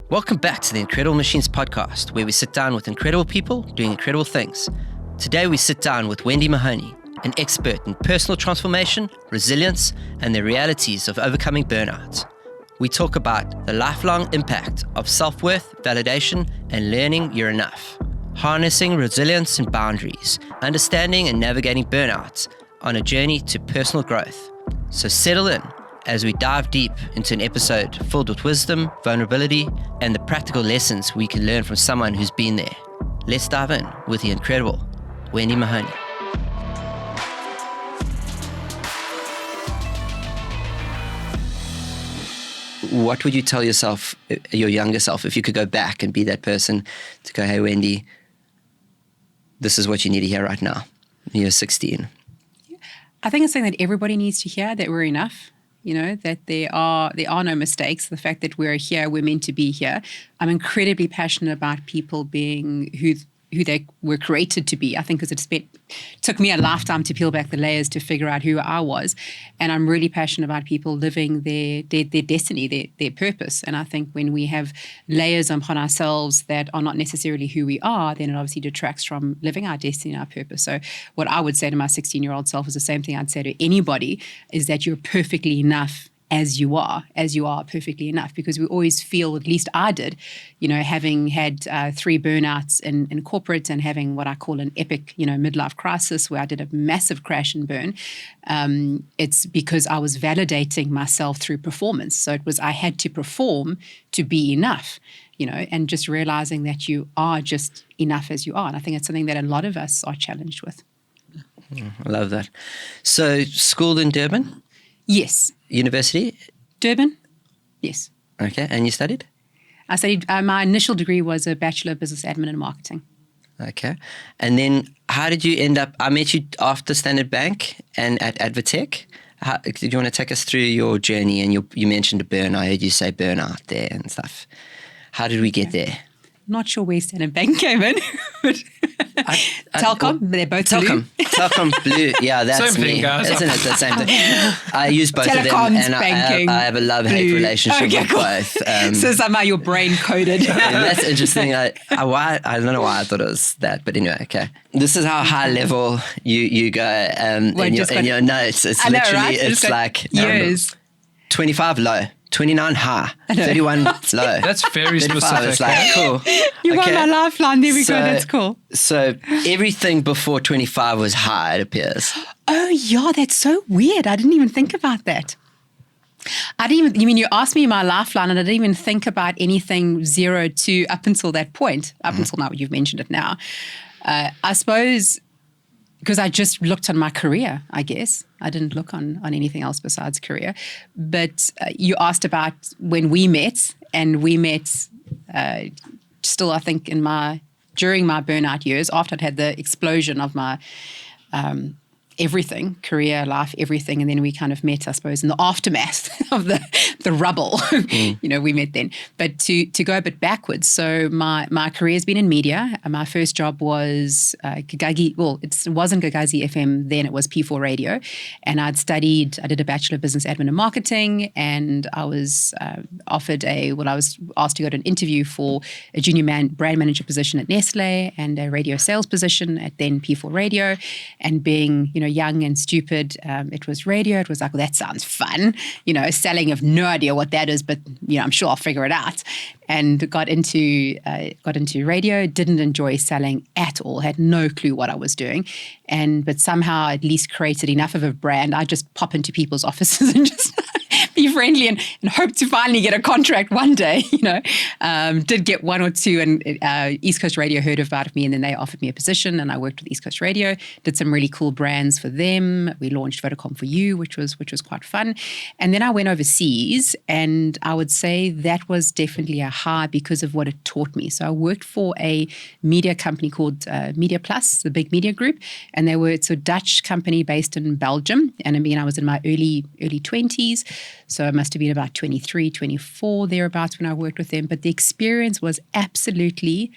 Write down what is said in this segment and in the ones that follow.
Welcome back to the Incredible Machines podcast, where we sit down with incredible people doing incredible things. Today we sit down with Wendy Mahoney, an expert in personal transformation, resilience, and the realities of overcoming burnout. We talk about the lifelong impact of self-worth, validation, and learning you're enough. Harnessing resilience and boundaries, understanding and navigating burnout on a journey to personal growth. So settle in as we dive deep into an episode filled with wisdom, vulnerability, and the practical lessons we can learn from someone who's been there. Let's dive in with the incredible Wendy Mahoney. What would you tell yourself, your younger self, if you could go back and be that person to go, hey, Wendy, this is what you need to hear right now. You're 16. I think it's something that everybody needs to hear, that we're enough. You know, that there are no mistakes. The fact that we're here, we're meant to be here. I'm incredibly passionate about people being who they were created to be. I think because it took me a lifetime to peel back the layers to figure out who I was. And I'm really passionate about people living their destiny, their purpose. And I think when we have layers upon ourselves that are not necessarily who we are, then it obviously detracts from living our destiny and our purpose. So what I would say to my 16-year-old self is the same thing I'd say to anybody, is that you're perfectly enough as you are perfectly enough, because we always feel, at least I did, you know, having had 3 burnouts in corporate and having what I call an epic, midlife crisis where I did a massive crash and burn. It's because I was validating myself through performance. So I had to perform to be enough, and just realizing that you are just enough as you are. And I think it's something that a lot of us are challenged with. I love that. So schooled in Durban? Yes. University? Durban? Yes. Okay. And you studied? I studied, my initial degree was a Bachelor of Business Admin and Marketing. Okay. And then how did you end up, I met you after Standard Bank and at Advotech. Do you want to take us through your journey? And you mentioned a burn. I heard you say burnout there and stuff. How did we get there? Not sure where Standard Bank came in. Telkom, they're both blue. Telkom blue, yeah, that's same me. Thing, guys. Isn't it the same thing? I use both of them, and I have a love-hate relationship with both. So somehow your brain coded. That's interesting. I don't know why I thought it was that, but anyway, okay. This is how high level you go in your notes. It's literally, right? It's like years. 25 low. 29 high, 31 low. That's very specific. It's like, cool. You got my lifeline. There we go. That's cool. So everything before 25 was high, it appears. Oh, yeah. That's so weird. I didn't even think about that. You asked me my lifeline and I didn't even think about anything 0 to up until that point, until now, you've mentioned it now. I suppose because I just looked on my career, I guess. I didn't look on anything else besides career. But you asked about when we met, and we met still, I think, during my burnout years, after I'd had the explosion of my everything, career, life, everything. And then we kind of met, I suppose, in the aftermath of the rubble. We met then. But to go a bit backwards, so my career has been in media. My first job was Gagagi, it wasn't Gagazi FM then, it was P4 Radio. And I did a Bachelor of Business Admin and Marketing, and I was I was asked to go to an interview for a junior brand manager position at Nestle and a radio sales position at then P4 Radio. And being, young and stupid, it was radio. It was like, well, that sounds fun. Selling, of no idea what that is, but I'm sure I'll figure it out. And got into radio. Didn't enjoy selling at all. Had no clue what I was doing, but somehow at least created enough of a brand. I just pop into people's offices and just be friendly and hope to finally get a contract one day. Did get 1 or 2, and East Coast Radio heard about me, and then they offered me a position, and I worked with East Coast Radio. Did some really cool brands for them. We launched Vodacom for You, which was quite fun. And then I went overseas, and I would say that was definitely a high because of what it taught me. So I worked for a media company called Media Plus, the big media group, and it's a Dutch company based in Belgium. And I was in my early 20s, so I must have been about 23, 24 thereabouts when I worked with them. But the experience was absolutely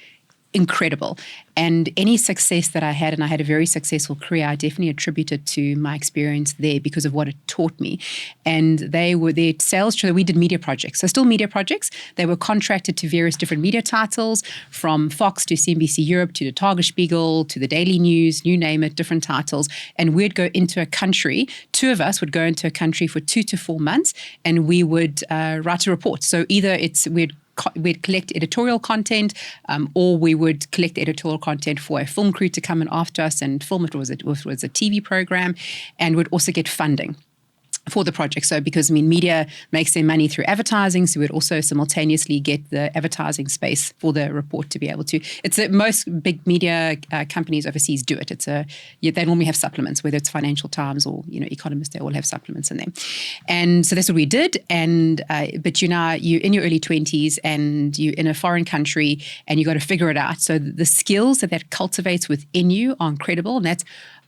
incredible. And any success that I had, and I had a very successful career, I definitely attributed to my experience there because of what it taught me. And they were their sales, so we did media projects. So still media projects. They were contracted to various different media titles, from Fox to CNBC Europe to the Tagesspiegel to the Daily News, you name it, different titles. And we'd go into a country, two of us would go into a country for 2 to 4 months, and we would write a report. So either we'd collect editorial content, or we would collect editorial content for a film crew to come in after us and film it. It was a TV program, and we'd also get funding for the project. So because, media makes their money through advertising, so we'd also simultaneously get the advertising space for the report to be able to. It's most big media companies overseas do it. They normally have supplements, whether it's Financial Times or Economist, they all have supplements in them. And so that's what we did. And but you're in your early 20s and you're in a foreign country and you got to figure it out. So the skills that cultivates within you are incredible, and that's,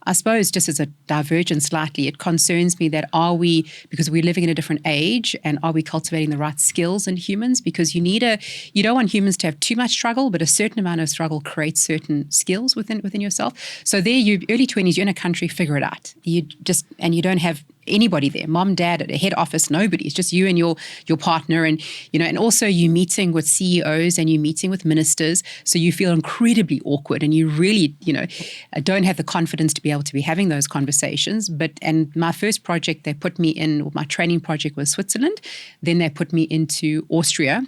I suppose, just as a divergence slightly, it concerns me that because we're living in a different age, and are we cultivating the right skills in humans? Because you don't want humans to have too much struggle, but a certain amount of struggle creates certain skills within yourself. So there, you early 20s, you're in a country, figure it out. You don't have anybody there, mom, dad, at a head office, nobody. It's just you and your partner, and and also you meeting with CEOs and you meeting with ministers, so you feel incredibly awkward, and you really don't have the confidence to be able to be having those conversations. And my first project they put me in, or my training project, was Switzerland. Then they put me into Austria.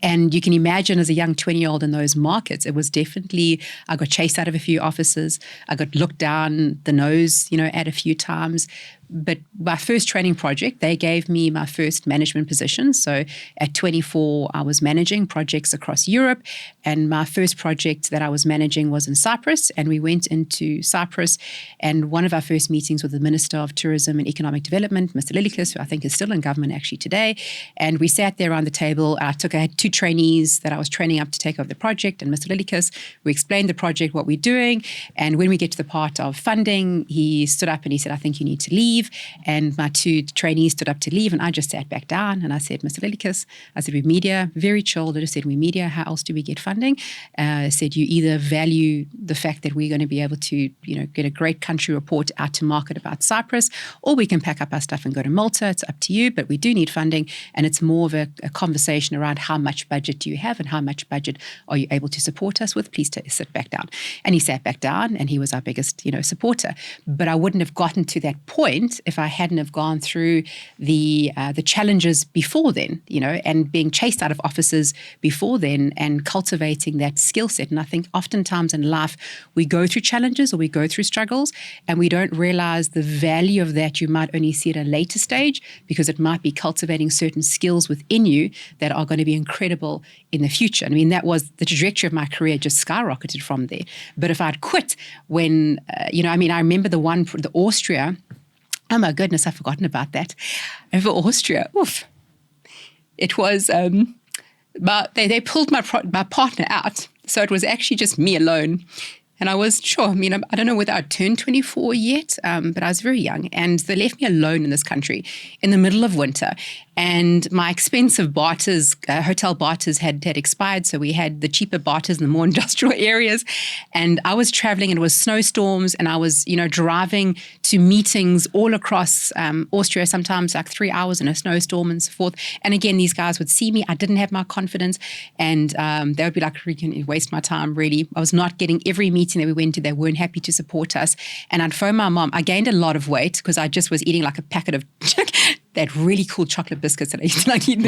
And you can imagine, as a young 20-year-old in those markets, it was definitely, I got chased out of a few offices. I got looked down the nose, at a few times. But my first training project, they gave me my first management position. So at 24, I was managing projects across Europe. And my first project that I was managing was in Cyprus. And we went into Cyprus. And one of our first meetings with the Minister of Tourism and Economic Development, Mr. Lilikis, who I think is still in government actually today. And we sat there around the table. I had 2 trainees that I was training up to take over the project. And Mr. Lilikis, we explained the project, what we're doing. And when we get to the part of funding, he stood up and he said, I think you need to leave. And my 2 trainees stood up to leave, and I just sat back down and I said, Mr. Lilikis, I said, we're media, very chilled. I just said, we're media, how else do we get funding? I said, you either value the fact that we're going to be able to, get a great country report out to market about Cyprus, or we can pack up our stuff and go to Malta. It's up to you, but we do need funding. And it's more of a conversation around how much budget do you have and how much budget are you able to support us with? Please sit back down. And he sat back down, and he was our biggest, supporter. But I wouldn't have gotten to that point if I hadn't have gone through the challenges before then, and being chased out of offices before then, and cultivating that skill set. And I think oftentimes in life, we go through challenges or we go through struggles, and we don't realize the value of that. You might only see it at a later stage, because it might be cultivating certain skills within you that are going to be incredible in the future. That was the trajectory of my career, just skyrocketed from there. But if I'd quit when, I remember the Austria. Oh my goodness, I've forgotten about that. Over Austria, it was, they pulled my partner out. So it was actually just me alone. And I was sure, I don't know whether I'd turned 24 yet, but I was very young. And they left me alone in this country in the middle of winter. And my expensive barters, hotel barters had expired. So we had the cheaper barters in the more industrial areas. And I was traveling, and it was snowstorms. And I was, driving to meetings all across Austria, sometimes like 3 hours in a snowstorm and so forth. And again, these guys would see me. I didn't have my confidence. And they would be like, you can waste my time, really. I was not getting every meeting that we went to. They weren't happy to support us. And I'd phone my mom. I gained a lot of weight because I just was eating like a packet of that really cool chocolate biscuits that I used to like eat.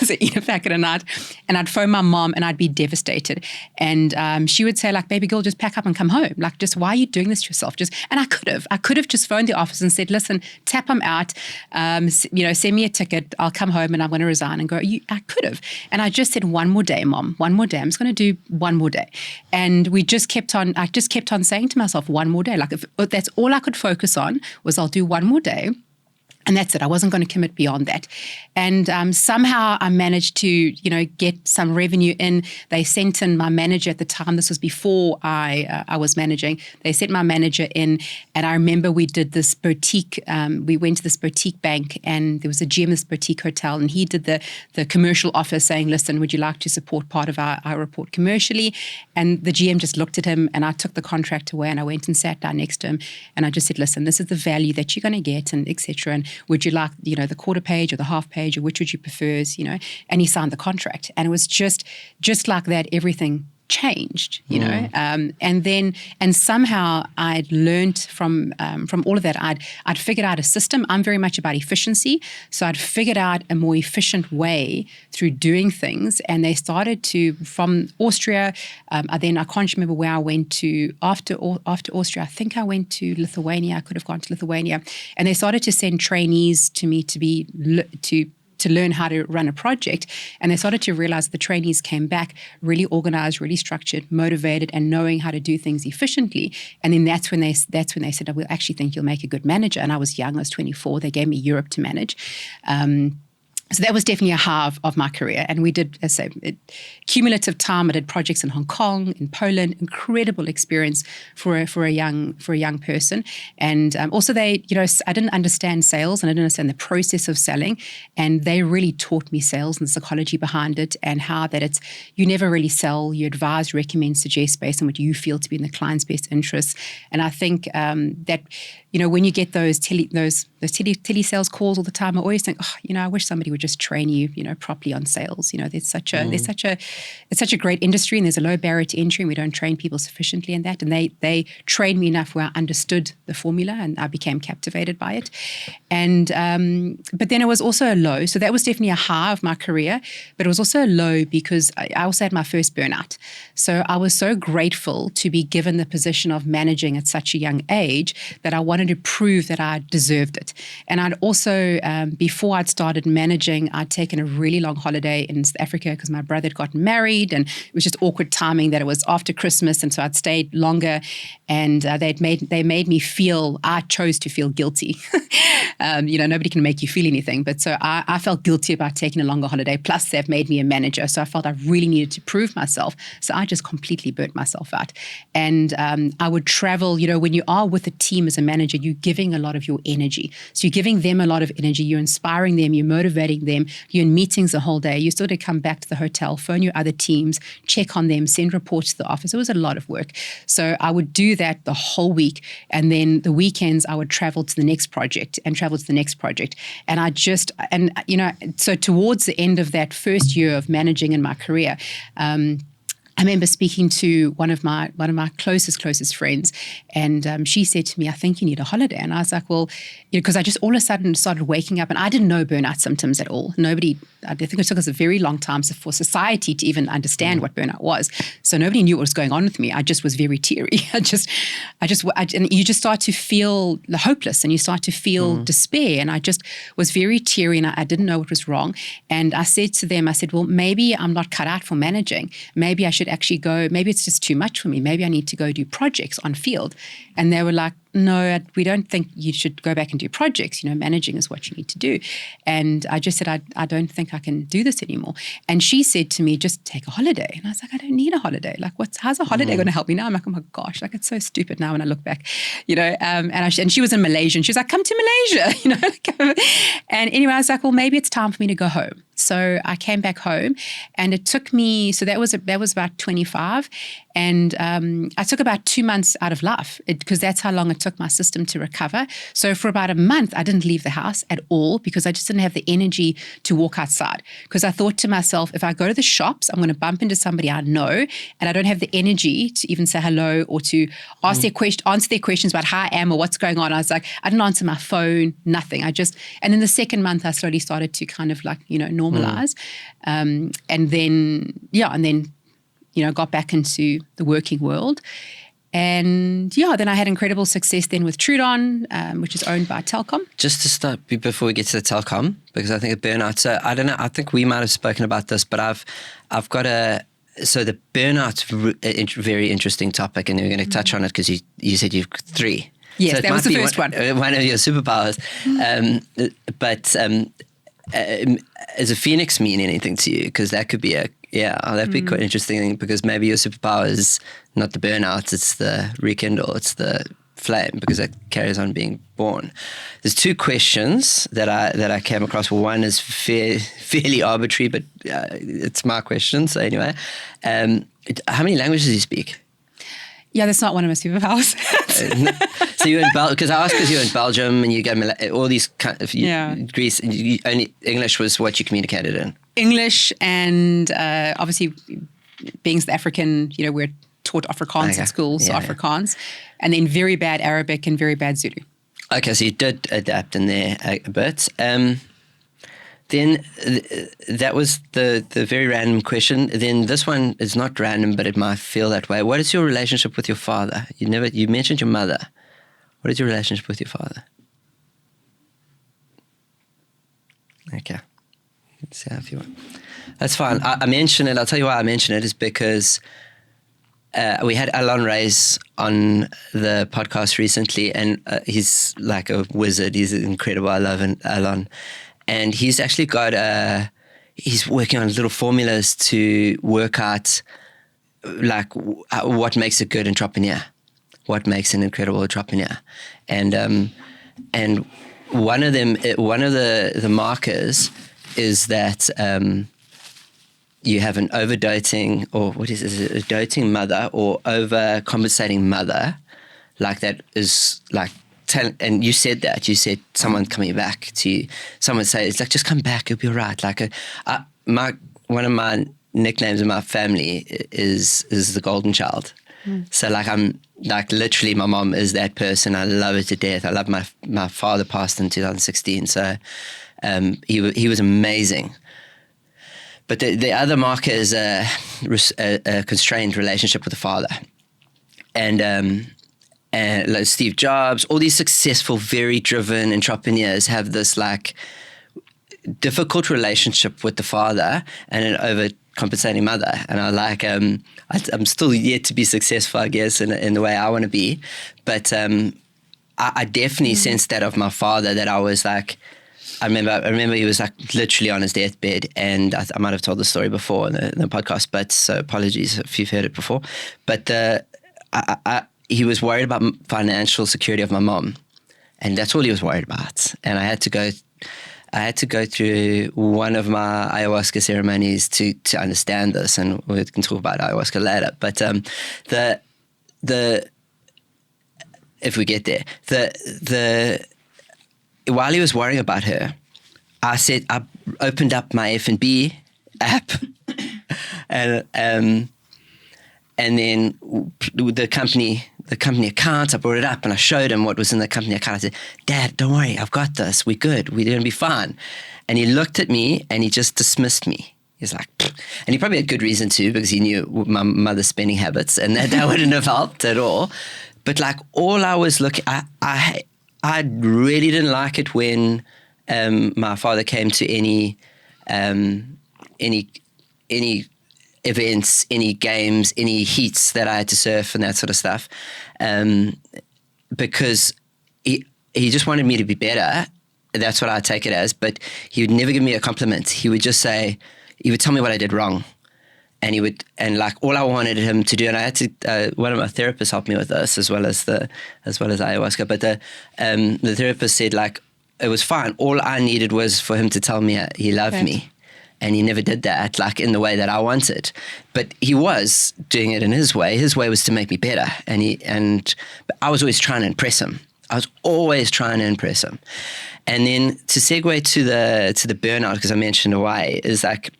So eat a packet a night. And I'd phone my mom and I'd be devastated. And she would say, like, baby girl, just pack up and come home. Like, just why are you doing this to yourself? And I could have just phoned the office and said, listen, tap them out, send me a ticket. I'll come home and I'm going to resign and go. I could have. And I just said, one more day, mom, one more day. I'm just going to do one more day. And I just kept on saying to myself, one more day. Like, if that's all I could focus on was I'll do one more day. And that's it. I wasn't going to commit beyond that. And somehow I managed to, get some revenue in. They sent in my manager at the time. This was before I was managing. They sent my manager in. And I remember we did this boutique. We went to this boutique bank, and there was a GM of this boutique hotel. And he did the commercial offer saying, listen, would you like to support part of our report commercially? And the GM just looked at him, and I took the contract away, and I went and sat down next to him. And I just said, listen, this is the value that you're going to get, and et cetera. And would you like, the quarter page or the half page, or which would you prefer? And he signed the contract. And it was just like that, everything changed, and somehow I'd learned from all of that. I'd figured out a system. I'm very much about efficiency. So I'd figured out a more efficient way through doing things. And they started to, from Austria, I can't remember where I went to after Austria. I think I went to Lithuania. I could have gone to Lithuania. And they started to send trainees to me to learn how to run a project. And they started to realize the trainees came back really organized, really structured, motivated, and knowing how to do things efficiently. And then that's when they said, we actually think you'll make a good manager. And I was young, I was 24. They gave me Europe to manage. So that was definitely a half of my career. And we did, as I say, cumulative time. I did projects in Hong Kong, in Poland, incredible experience for a young person. And also I didn't understand sales, and I didn't understand the process of selling. And they really taught me sales and the psychology behind it, and how that you never really sell, you advise, recommend, suggest based on what you feel to be in the client's best interests. And I think that, when you get those telesales calls all the time, I always think, I wish somebody would just train you, properly on sales. It's such a great industry, and there's a low barrier to entry, and we don't train people sufficiently in that. And they trained me enough where I understood the formula, and I became captivated by it. And but then it was also a low. So that was definitely a high of my career, but it was also a low because I also had my first burnout. So I was so grateful to be given the position of managing at such a young age that I wanted to prove that I deserved it. And I'd also, before I'd started managing, I'd taken a really long holiday in South Africa because my brother had gotten married, and it was just awkward timing that it was after Christmas, and so I'd stayed longer. And they made me feel, I chose to feel guilty. Nobody can make you feel anything, but so I felt guilty about taking a longer holiday. Plus, they've made me a manager, so I felt I really needed to prove myself. So I just completely burnt myself out. And I would travel. When you are with a team as a manager, you're giving a lot of your energy. So you're giving them a lot of energy. You're inspiring them. You're motivating them. You're in meetings the whole day. You still have to come back to the hotel, phone your other teams, check on them, send reports to the office. It was a lot of work. So I would do that the whole week. And then the weekends, I would travel to the next project and travel to the next project. And so towards the end of that first year of managing in my career, I remember speaking to one of my closest friends, and she said to me, I think you need a holiday. And I was like, well, because I just all of a sudden started waking up, and I didn't know burnout symptoms at all. I think it took us a very long time for society to even understand what burnout was. So nobody knew what was going on with me. I just was very teary. And you just start to feel hopeless, and you start to feel despair. And I just was very teary, and I didn't know what was wrong. And I said to them, well, maybe I'm not cut out for managing. Maybe I should actually go, maybe it's just too much for me. Maybe I need to go do projects on field. And they were like, no, we don't think you should go back and do projects. Managing is what you need to do. And I just said, I don't think I can do this anymore. And she said to me, just take a holiday. And I was like, I don't need a holiday. Like, how's a holiday going to help me now? I'm like, oh my gosh, it's so stupid now when I look back, and she was in Malaysia, and she was like, come to Malaysia, And anyway, I was like, well, maybe it's time for me to go home. So I came back home, and it took me, so that was about 25. And I took about 2 months out of life because that's how long it took my system to recover. So for about a month, I didn't leave the house at all because I just didn't have the energy to walk outside. Because I thought to myself, if I go to the shops, I'm going to bump into somebody I know, and I don't have the energy to even say hello or to answer their questions about how I am or what's going on. I was like, I didn't answer my phone, nothing. And then the second month, I slowly started to kind of normalize. And then got back into the working world. And then I had incredible success then with Trudon, which is owned by Telkom. Just to start before we get to the Telkom, because I think of burnout. So I don't know, I think we might have spoken about this, but I've got so the burnout's a very interesting topic, and we're going to touch on it because you said you've 3. Yes, So that was the first one. One of your superpowers. But does a phoenix mean anything to you? Because that could be that'd be quite interesting, because maybe your superpower is not the burnout, it's the rekindle, it's the flame, because that carries on being born. There's two questions that I came across. One is fairly arbitrary, but it's my question. So anyway, how many languages do you speak? Yeah, that's not one of my superpowers. So you're in because I asked because you're in Belgium and you go all these kind of Greece. Only English was what you communicated in. English and obviously being South African, we're taught Afrikaans at school, so Afrikaans, and then very bad Arabic and very bad Zulu. Okay, so you did adapt in there a bit. Then that was the very random question. Then this one is not random, but it might feel that way. What is your relationship with your father? You mentioned your mother. What is your relationship with your father? Okay. Let's see if you want. That's fine. I mention it. I'll tell you why I mention it is because we had Alon Reyes on the podcast recently, and he's like a wizard. He's incredible. I love Alon. And he's actually got he's working on little formulas to work out like what makes a good entrepreneur, what makes an incredible entrepreneur. And one of the markers is that you have an overdoting, or what is it, a doting mother or overcompensating mother, like that is like, and you said someone coming back to you, someone say, it's like, just come back, you'll be all right. Like one of my nicknames in my family is the golden child. So like I'm like literally my mom is that person. I love her to death. I love my father passed in 2016. So he was amazing. But the other marker is a constrained relationship with the father. And like Steve Jobs, all these successful, very driven entrepreneurs have this like difficult relationship with the father and an overcompensating mother. And I like, I'm still yet to be successful, I guess, in the way I want to be. But I definitely sensed that of my father, that I was like, I remember he was like literally on his deathbed, and I might have told the story before in the podcast, but so apologies if you've heard it before. But he was worried about financial security of my mom, and that's all he was worried about. And I had to go through one of my ayahuasca ceremonies to understand this, and we can talk about ayahuasca later. But the if we get there, while he was worrying about her, I opened up my F&B app, and then the company account, I brought it up and I showed him what was in the company account. I said, Dad, don't worry, I've got this. We're good. We're going to be fine. And he looked at me and he just dismissed me. He's like, pfft. And he probably had good reason to, because he knew my mother's spending habits, and that wouldn't have helped at all. But like all I was looking, I really didn't like it when my father came to any events, any games, any heats that I had to surf and that sort of stuff, because he just wanted me to be better. That's what I take it as. But he would never give me a compliment. He would just say, he would tell me what I did wrong. And like all I wanted him to do, and I had to, one of my therapists helped me with this as well as ayahuasca. But the therapist said like, it was fine. All I needed was for him to tell me he loved me. And he never did that, like in the way that I wanted. But he was doing it in his way. His way was to make me better. But I was always trying to impress him. And then to segue to the burnout, because I mentioned why, is like,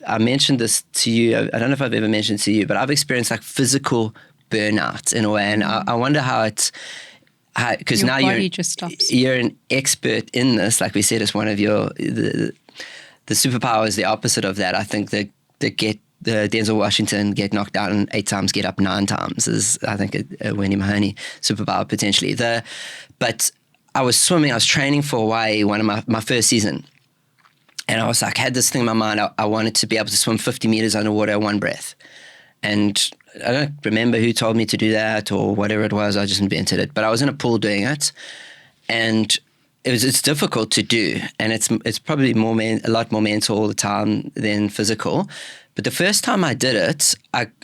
I mentioned this to you. I don't know if I've ever mentioned to you, but I've experienced like physical burnout in a way. And I wonder how it's, because now you're an expert in this. Like we said, it's one of the superpower is the opposite of that. I think the Denzel Washington get knocked down 8 times, get up 9 times is, I think, a Wendy Mahoney superpower potentially. But I was swimming, I was training for Hawaii, one of my first season. And I was like, had this thing in my mind, I wanted to be able to swim 50 meters underwater in one breath. And I don't remember who told me to do that or whatever it was. I just invented it. But I was in a pool doing it, and it's difficult to do, and it's probably a lot more mental all the time than physical. But the first time I did it,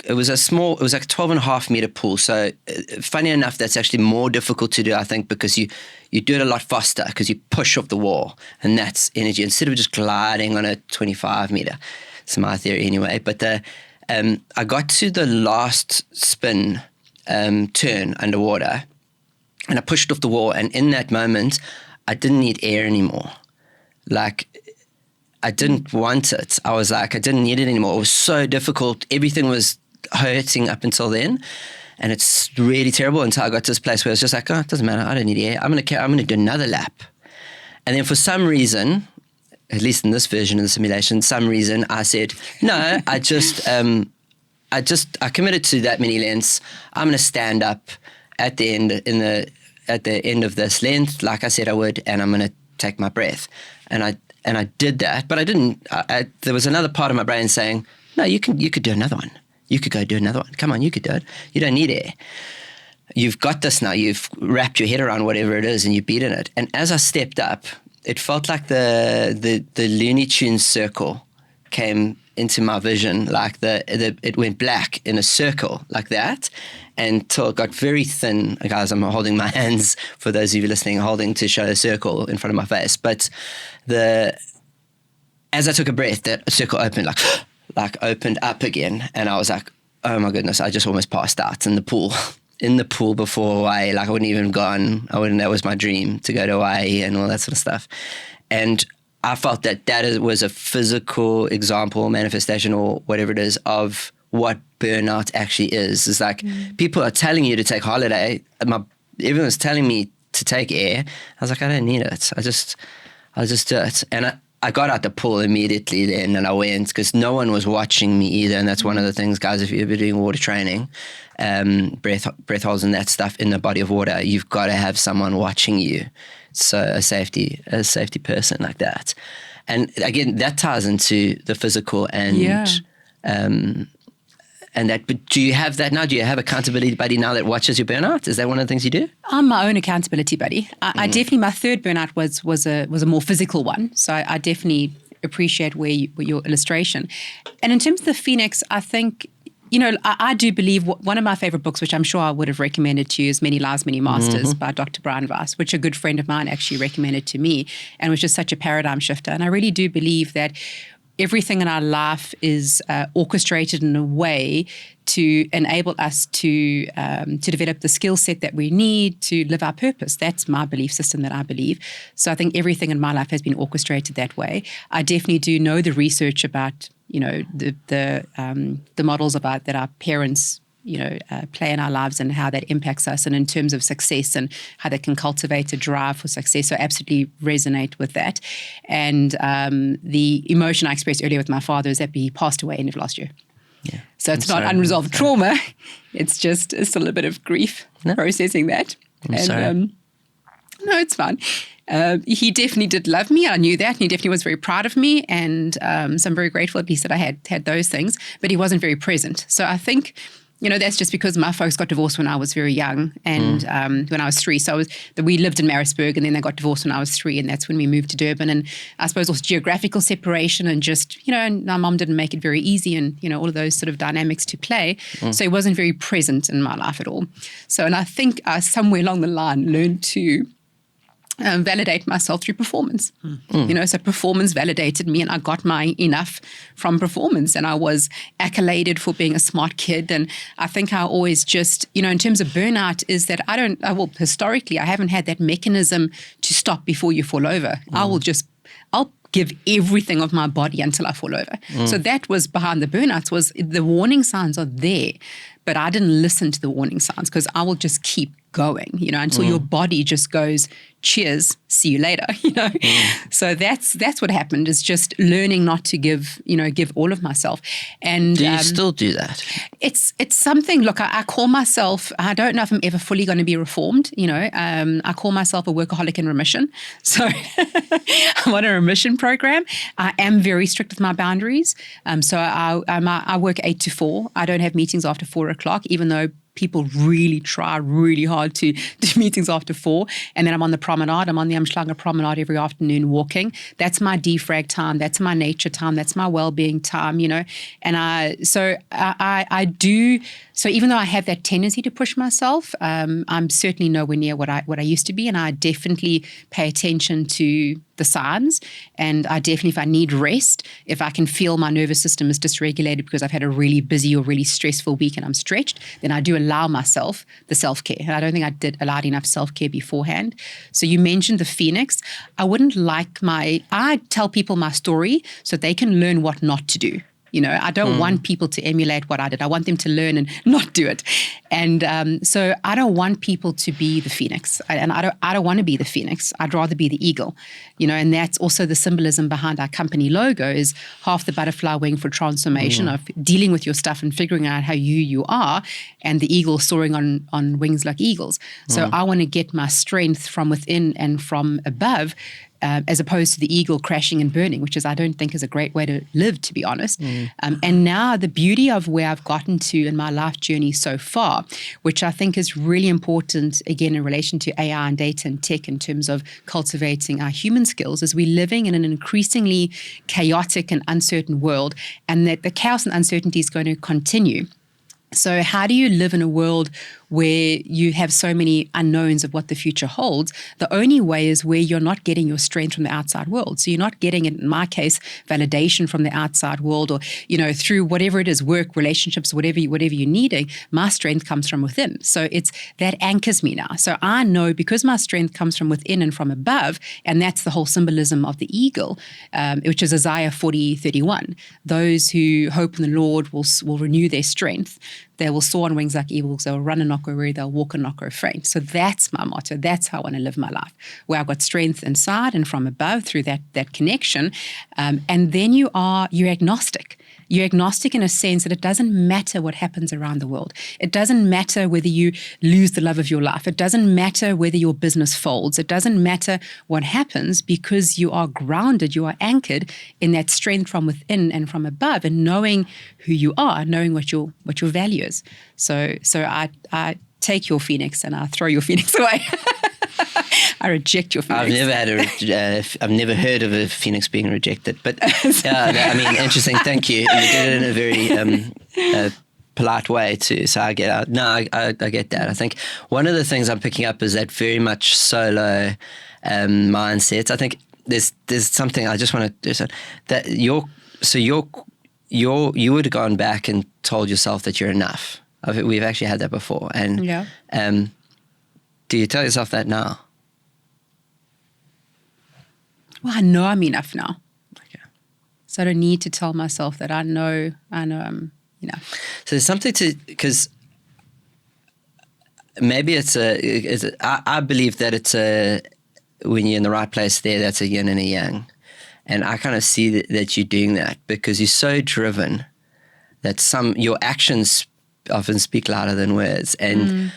it was like a 12.5 meter pool. So funny enough, that's actually more difficult to do, I think, because you do it a lot faster because you push off the wall, and that's energy instead of just gliding on a 25 meter. It's my theory anyway. But I got to the last spin turn underwater, and I pushed off the wall, and in that moment, I didn't need air anymore. Like, I didn't want it. I was like, I didn't need it anymore. It was so difficult. Everything was hurting up until then. And it's really terrible until I got to this place where it's just like, oh, it doesn't matter. I don't need air. I'm going to do another lap. And then for some reason, at least in this version of the simulation, I said, no, I committed to that many lengths. I'm going to stand up at the end at the end of this length, like I said I would, and I'm going to take my breath. And I did that, but I didn't. There was another part of my brain saying, no, you could do another one. You could go do another one. Come on, you could do it. You don't need air. You've got this now. You've wrapped your head around whatever it is and you've beaten it. And as I stepped up, it felt like the Looney Tunes circle came into my vision, like it went black in a circle like that, until it got very thin. Guys, I'm holding my hands for those of you listening, holding to show a circle in front of my face. But as I took a breath, that circle opened, like opened up again, and I was like, oh my goodness, I just almost passed out in the pool. In the pool before Hawaii, like I wouldn't even gone. That was my dream, to go to Hawaii and all that sort of stuff. And I felt that was a physical example, manifestation, or whatever it is, of what burnout actually is. It's like people are telling you to take holiday. Everyone's telling me to take air. I was like, I don't need it. I'll just do it. And I got out the pool immediately then, and I went, because no one was watching me either. And that's one of the things, guys, if you're ever doing water training, breath holds and that stuff in the body of water, you've got to have someone watching you. So a safety person like that. And again, that ties into the physical and that. But do you have that now? Do you have accountability buddy now that watches your burnout? Is that one of the things you do? I'm my own accountability buddy. I definitely, my third burnout was a more physical one. So I definitely appreciate your illustration. And in terms of the Phoenix, I think, I do believe one of my favorite books, which I'm sure I would have recommended to you, is Many Lives, Many Masters by Dr. Brian Weiss, which a good friend of mine actually recommended to me, and was just such a paradigm shifter. And I really do believe that everything in our life is orchestrated in a way to enable us to develop the skill set that we need to live our purpose. That's my belief system that I believe. So I think everything in my life has been orchestrated that way. I definitely do know the research about, the models about that our parents, play in our lives and how that impacts us, and in terms of success and how they can cultivate a drive for success. So I absolutely resonate with that. And the emotion I expressed earlier with my father is that he passed away end of last year. Yeah. So it's not unresolved trauma. It's just still a bit of grief processing that. No, it's fine. He definitely did love me. I knew that. And he definitely was very proud of me. And so I'm very grateful at least that I had those things. But he wasn't very present. So I think, that's just because my folks got divorced when I was very young, and when I was 3. So we lived in Maritzburg, and then they got divorced when I was 3, and that's when we moved to Durban. And I suppose also geographical separation, and just, and my mom didn't make it very easy, and, all of those sort of dynamics to play. So he wasn't very present in my life at all. So, and I think I somewhere along the line learned to validate myself through performance. So performance validated me, and I got my enough from performance, and I was accoladed for being a smart kid. And I think I always just, in terms of burnout, is that historically, I haven't had that mechanism to stop before you fall over. I'll give everything of my body until I fall over. So that was behind the burnouts, was the warning signs are there, but I didn't listen to the warning signs, because I will just keep going, until your body just goes, cheers, see you later, So that's what happened, is just learning not to give all of myself. And do you still do that? It's something, look, I call myself, I don't know if I'm ever fully going to be reformed, I call myself a workaholic in remission. So I'm on a remission program. I am very strict with my boundaries. So I work 8 to 4. I don't have meetings after 4 o'clock, even though people really try really hard to do meetings after 4. And then I'm on the promenade. I'm on the Umhlanga promenade every afternoon walking. That's my defrag time. That's my nature time. That's my well-being time, And I do. So even though I have that tendency to push myself, I'm certainly nowhere near what I used to be. And I definitely pay attention to the signs. And I definitely, if I need rest, if I can feel my nervous system is dysregulated because I've had a really busy or really stressful week and I'm stretched, then I do allow myself the self-care. And I don't think I did allowed enough self-care beforehand. So you mentioned the Phoenix. I tell people my story so they can learn what not to do. I don't want people to emulate what I did. I want them to learn and not do it. And so I don't want people to be the Phoenix. I don't want to be the Phoenix. I'd rather be the eagle. And that's also the symbolism behind our company logo, is half the butterfly wing for transformation, of dealing with your stuff and figuring out how you are, and the eagle soaring on wings like eagles. So I want to get my strength from within and from above, as opposed to the eagle crashing and burning, which I don't think is a great way to live, to be honest. And now the beauty of where I've gotten to in my life journey so far, which I think is really important, again, in relation to AI and data and tech in terms of cultivating our human skills, is we're living in an increasingly chaotic and uncertain world, and that the chaos and uncertainty is going to continue. So how do you live in a world where you have so many unknowns of what the future holds? The only way is where you're not getting your strength from the outside world. So you're not getting, in my case, validation from the outside world, or, through whatever it is, work, relationships, whatever you're needing. My strength comes from within. So it's that anchors me now. So I know, because my strength comes from within and from above, and that's the whole symbolism of the eagle, which is Isaiah 40:31. Those who hope in the Lord will renew their strength. They will soar on wings like eagles. They will run and not go weary. They'll walk and not go faint. So that's my motto. That's how I want to live my life, where I've got strength inside and from above through that connection. And then you're agnostic. You're agnostic in a sense that it doesn't matter what happens around the world. It doesn't matter whether you lose the love of your life. It doesn't matter whether your business folds. It doesn't matter what happens, because you are grounded, you are anchored in that strength from within and from above, and knowing who you are, knowing what your value is. So I take your Phoenix and I throw your Phoenix away. I reject your Phoenix. I've never heard of a Phoenix being rejected, but interesting. Thank you. You did it in a very polite way too. So I get out. No, I get that. I think one of the things I'm picking up is that very much solo mindset. I think there's something I just want to do, so that you would have gone back and told yourself that you're enough. We've actually had that before, and do you tell yourself that now? Well, I know I'm enough now. Okay. So I don't need to tell myself that. I know I'm enough. So there's something because maybe I believe that when you're in the right place there, that's a yin and a yang. And I kind of see that you're doing that because you're so driven that your actions often speak louder than words. And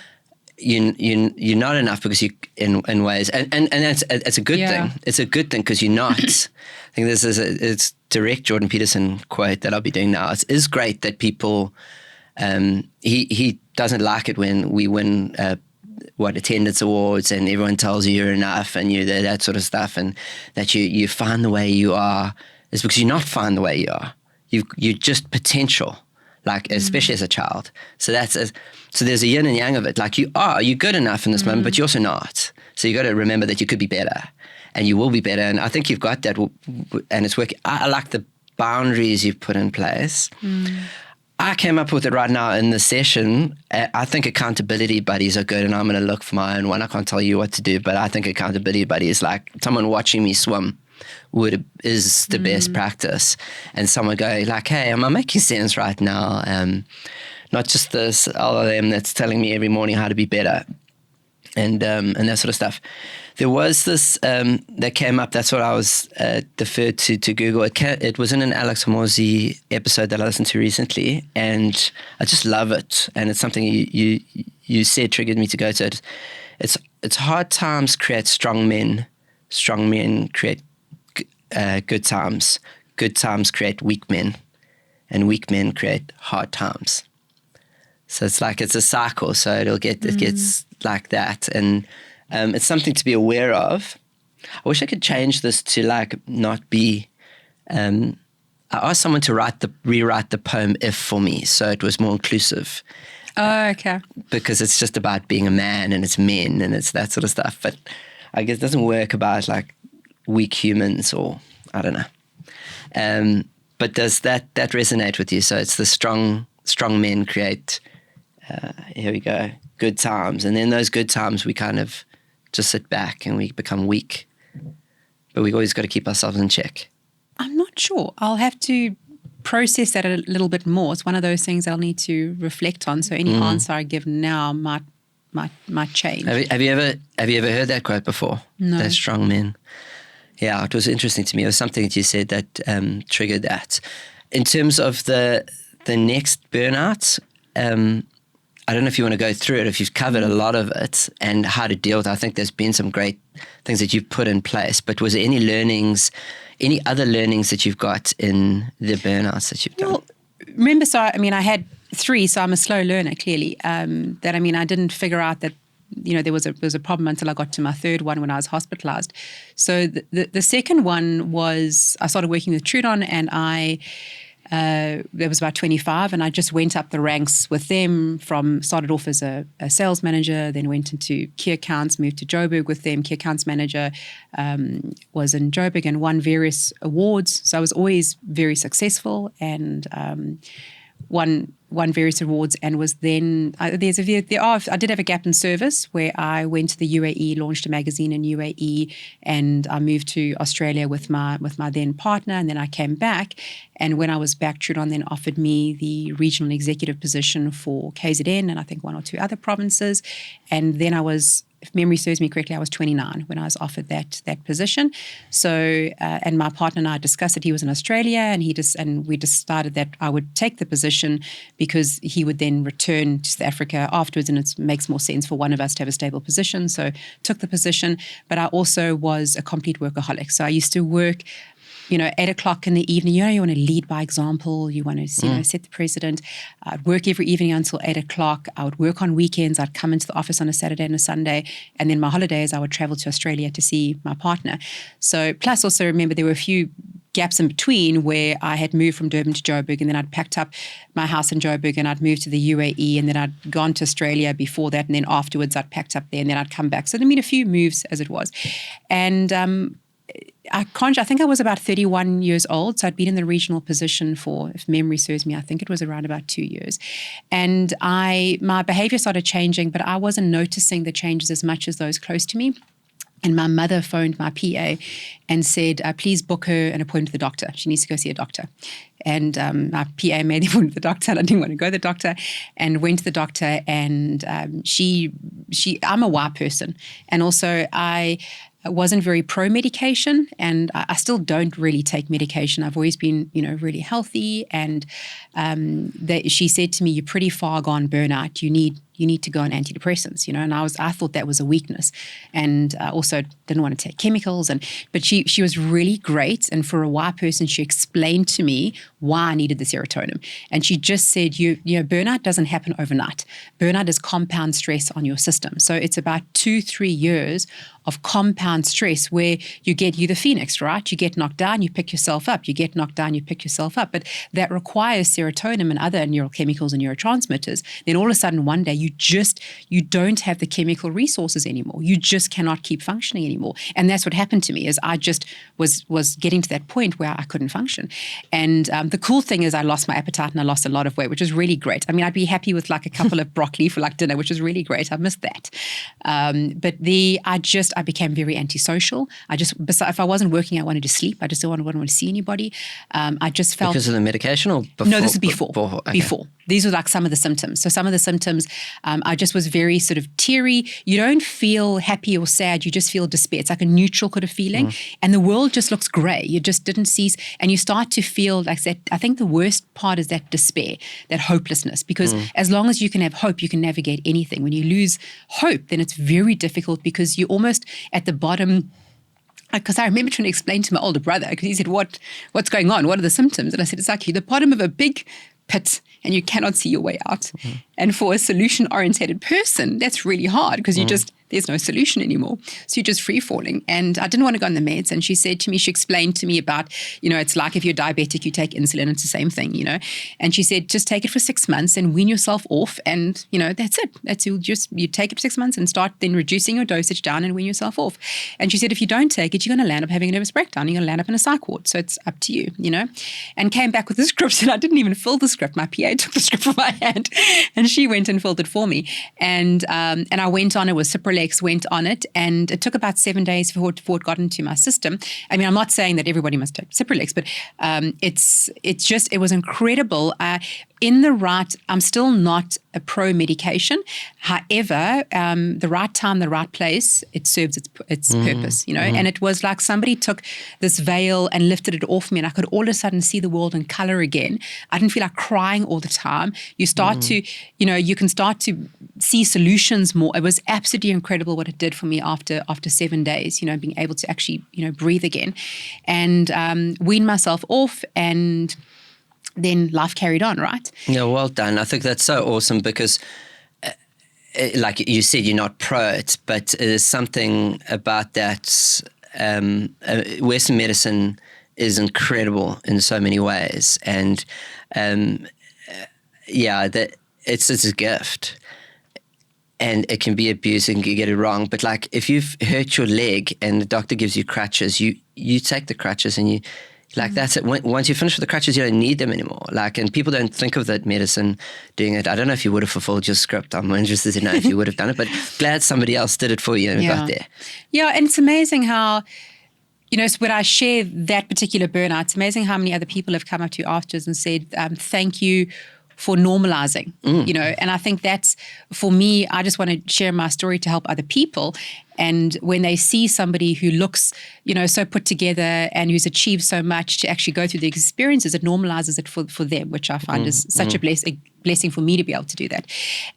you're not enough because you in ways, and it's a good thing. It's a good thing because you're not. I think this is it's direct Jordan Peterson quote that I'll be doing now. It is great that people. He doesn't like it when we win attendance awards and everyone tells you you're enough and you're that sort of stuff, and that you find the way you are is because you're not fine the way you are. You're just potential. Like, especially as a child. So so there's a yin and yang of it. Like, you're good enough in this moment, but you're also not. So you got to remember that you could be better, and you will be better. And I think you've got that, and it's working. I like the boundaries you've put in place. I came up with it right now in the session. I think accountability buddies are good, and I'm going to look for my own one. I can't tell you what to do, but I think accountability buddy is like someone watching me swim. Is the best practice, and someone go like, hey, am I making sense right now? Not just this LLM that's telling me every morning how to be better. and that sort of stuff. There was this that came up. That's what I was deferred to Google. It was in an Alex Hormozi episode that I listened to recently, and I just love it. And it's something you said triggered me to go to it. It's hard times create strong men. Strong men create good times. Good times create weak men, and weak men create hard times. So it's a cycle. So it gets like that, and it's something to be aware of. I wish I could change this to not be. I asked someone to rewrite the poem "If" for me, so it was more inclusive. Oh, okay. Because it's just about being a man, and it's men, and it's that sort of stuff. But I guess it doesn't work about weak humans, or I don't know. But does that resonate with you? So it's the strong men create. Here we go. Good times. And then those good times, we kind of just sit back and we become weak. But we've always got to keep ourselves in check. I'm not sure. I'll have to process that a little bit more. It's one of those things I'll need to reflect on. So any answer I give now might change. Have you ever heard that quote before? No. They're strong men. Yeah, it was interesting to me. It was something that you said that triggered that. In terms of the next burnout, I don't know if you want to go through it, if you've covered a lot of it and how to deal with it. I think there's been some great things that you've put in place, but was there any other learnings that you've got in the burnouts that you've done? Well, remember, I had 3, so I'm a slow learner, clearly. I didn't figure out that, there was a problem until I got to my 3rd one when I was hospitalized. So the second one was, I started working with Trudon, and there was about 25, and I just went up the ranks with them. Started off as a sales manager, then went into key accounts, moved to Joburg with them. Key accounts manager, was in Joburg and won various awards. So I was always very successful, and won various awards, and was then I did have a gap in service where I went to the UAE, launched a magazine in UAE, and I moved to Australia with my then partner, and then I came back. And when I was back, Trudon then offered me the regional executive position for KZN and I think 1 or 2 other provinces. And then I was, if memory serves me correctly, I was 29 when I was offered that position. So, and my partner and I discussed it. He was in Australia, and we decided that I would take the position because he would then return to South Africa afterwards, and it makes more sense for one of us to have a stable position. So, took the position. But I also was a complete workaholic. So I used to work 8 o'clock in the evening. You want to lead by example. You want to, set the precedent. I'd work every evening until 8 o'clock. I would work on weekends. I'd come into the office on a Saturday and a Sunday. And then my holidays, I would travel to Australia to see my partner. So, plus also remember there were a few gaps in between where I had moved from Durban to Joburg, and then I'd packed up my house in Joburg and I'd moved to the UAE, and then I'd gone to Australia before that, and then afterwards I'd packed up there and then I'd come back. So there'd been a few moves as it was. And I think I was about 31 years old, so I'd been in the regional position for, if memory serves me, I think it was around about 2 years. And my behavior started changing, but I wasn't noticing the changes as much as those close to me. And my mother phoned my PA and said, please book her an appointment with the doctor. She needs to go see a doctor. And my PA made the appointment with the doctor, and I didn't want to go to the doctor, and went to the doctor. And I'm a why person. And also I wasn't very pro-medication, and I still don't really take medication. I've always been, really healthy. And she said to me, you're pretty far gone burnout. You need to go on antidepressants, and I thought that was a weakness, and also didn't want to take chemicals. But she was really great, and for a why person, she explained to me why I needed the serotonin, and she just said, burnout doesn't happen overnight. Burnout is compound stress on your system, so it's about 2-3 years of compound stress where you're the phoenix, right? You get knocked down, you pick yourself up. You get knocked down, you pick yourself up. But that requires serotonin and other neurochemicals and neurotransmitters. Then all of a sudden, one day, you don't have the chemical resources anymore. You just cannot keep functioning anymore. And that's what happened to me, is I just was getting to that point where I couldn't function. And the cool thing is I lost my appetite and I lost a lot of weight, which was really great. I mean, I'd be happy with a couple of broccoli for dinner, which was really great. I missed that. But I became very antisocial. If I wasn't working, I wanted to sleep. I just didn't want to see anybody. I just felt... Because of the medication or before? No, this is before. Okay. Before. these were like some of the symptoms. So some of the symptoms, I just was very sort of teary. You don't feel happy or sad. You just feel despair. It's like a neutral kind of feeling. And the world just looks grey. You just didn't see, and you start to feel like that. I think the worst part is that despair, that hopelessness, because as long as you can have hope, you can navigate anything. When you lose hope, then it's very difficult because you're almost at the bottom. Because I remember trying to explain to my older brother, because he said, what's going on? What are the symptoms? And I said, it's like you're the bottom of a big pit and you cannot see your way out. And for a solution-oriented person, that's really hard because there's no solution anymore. So you're just free-falling. And I didn't want to go on the meds. And she explained to me about, it's like if you're diabetic, you take insulin, it's the same thing, And she said, just take it for 6 months and wean yourself off. And, that's it. You take it for 6 months and start then reducing your dosage down and wean yourself off. And she said, if you don't take it, you're going to land up having a nervous breakdown. You're going to land up in a psych ward. So it's up to you, And came back with the script. And I didn't even fill the script. My PA took the script from my hand and she went and filled it for me. And I went on it with Cipralex, went on it, and it took about 7 days before it got into my system. I mean, I'm not saying that everybody must take Cipralex, but it was incredible. I'm still not a pro medication. However, the right time, the right place, it serves its purpose, And it was like somebody took this veil and lifted it off me, and I could all of a sudden see the world in color again. I didn't feel like crying all the time. You start to, you can start to see solutions more. It was absolutely incredible what it did for me after 7 days, being able to actually, breathe again and wean myself off, and then life carried on, right? Yeah, well done. I think that's so awesome because, like you said, you're not pro it, but there's something about that. Western medicine is incredible in so many ways, and that it's a gift. And it can be abused and you get it wrong. But like if you've hurt your leg and the doctor gives you crutches, you take the crutches and you, like that's it. Once you finish with the crutches, you don't need them anymore. Like, and people don't think of that medicine doing it. I don't know if you would have fulfilled your script. I'm interested to know if you would have done it, but glad somebody else did it for you and got there. Yeah, and it's amazing how, so when I share that particular burnout, it's amazing how many other people have come up to you afterwards and said, thank you for normalizing, and I think that's, for me, I just want to share my story to help other people. And when they see somebody who looks, so put together and who's achieved so much to actually go through the experiences, it normalizes it for them, which I find is such a blessing for me to be able to do that.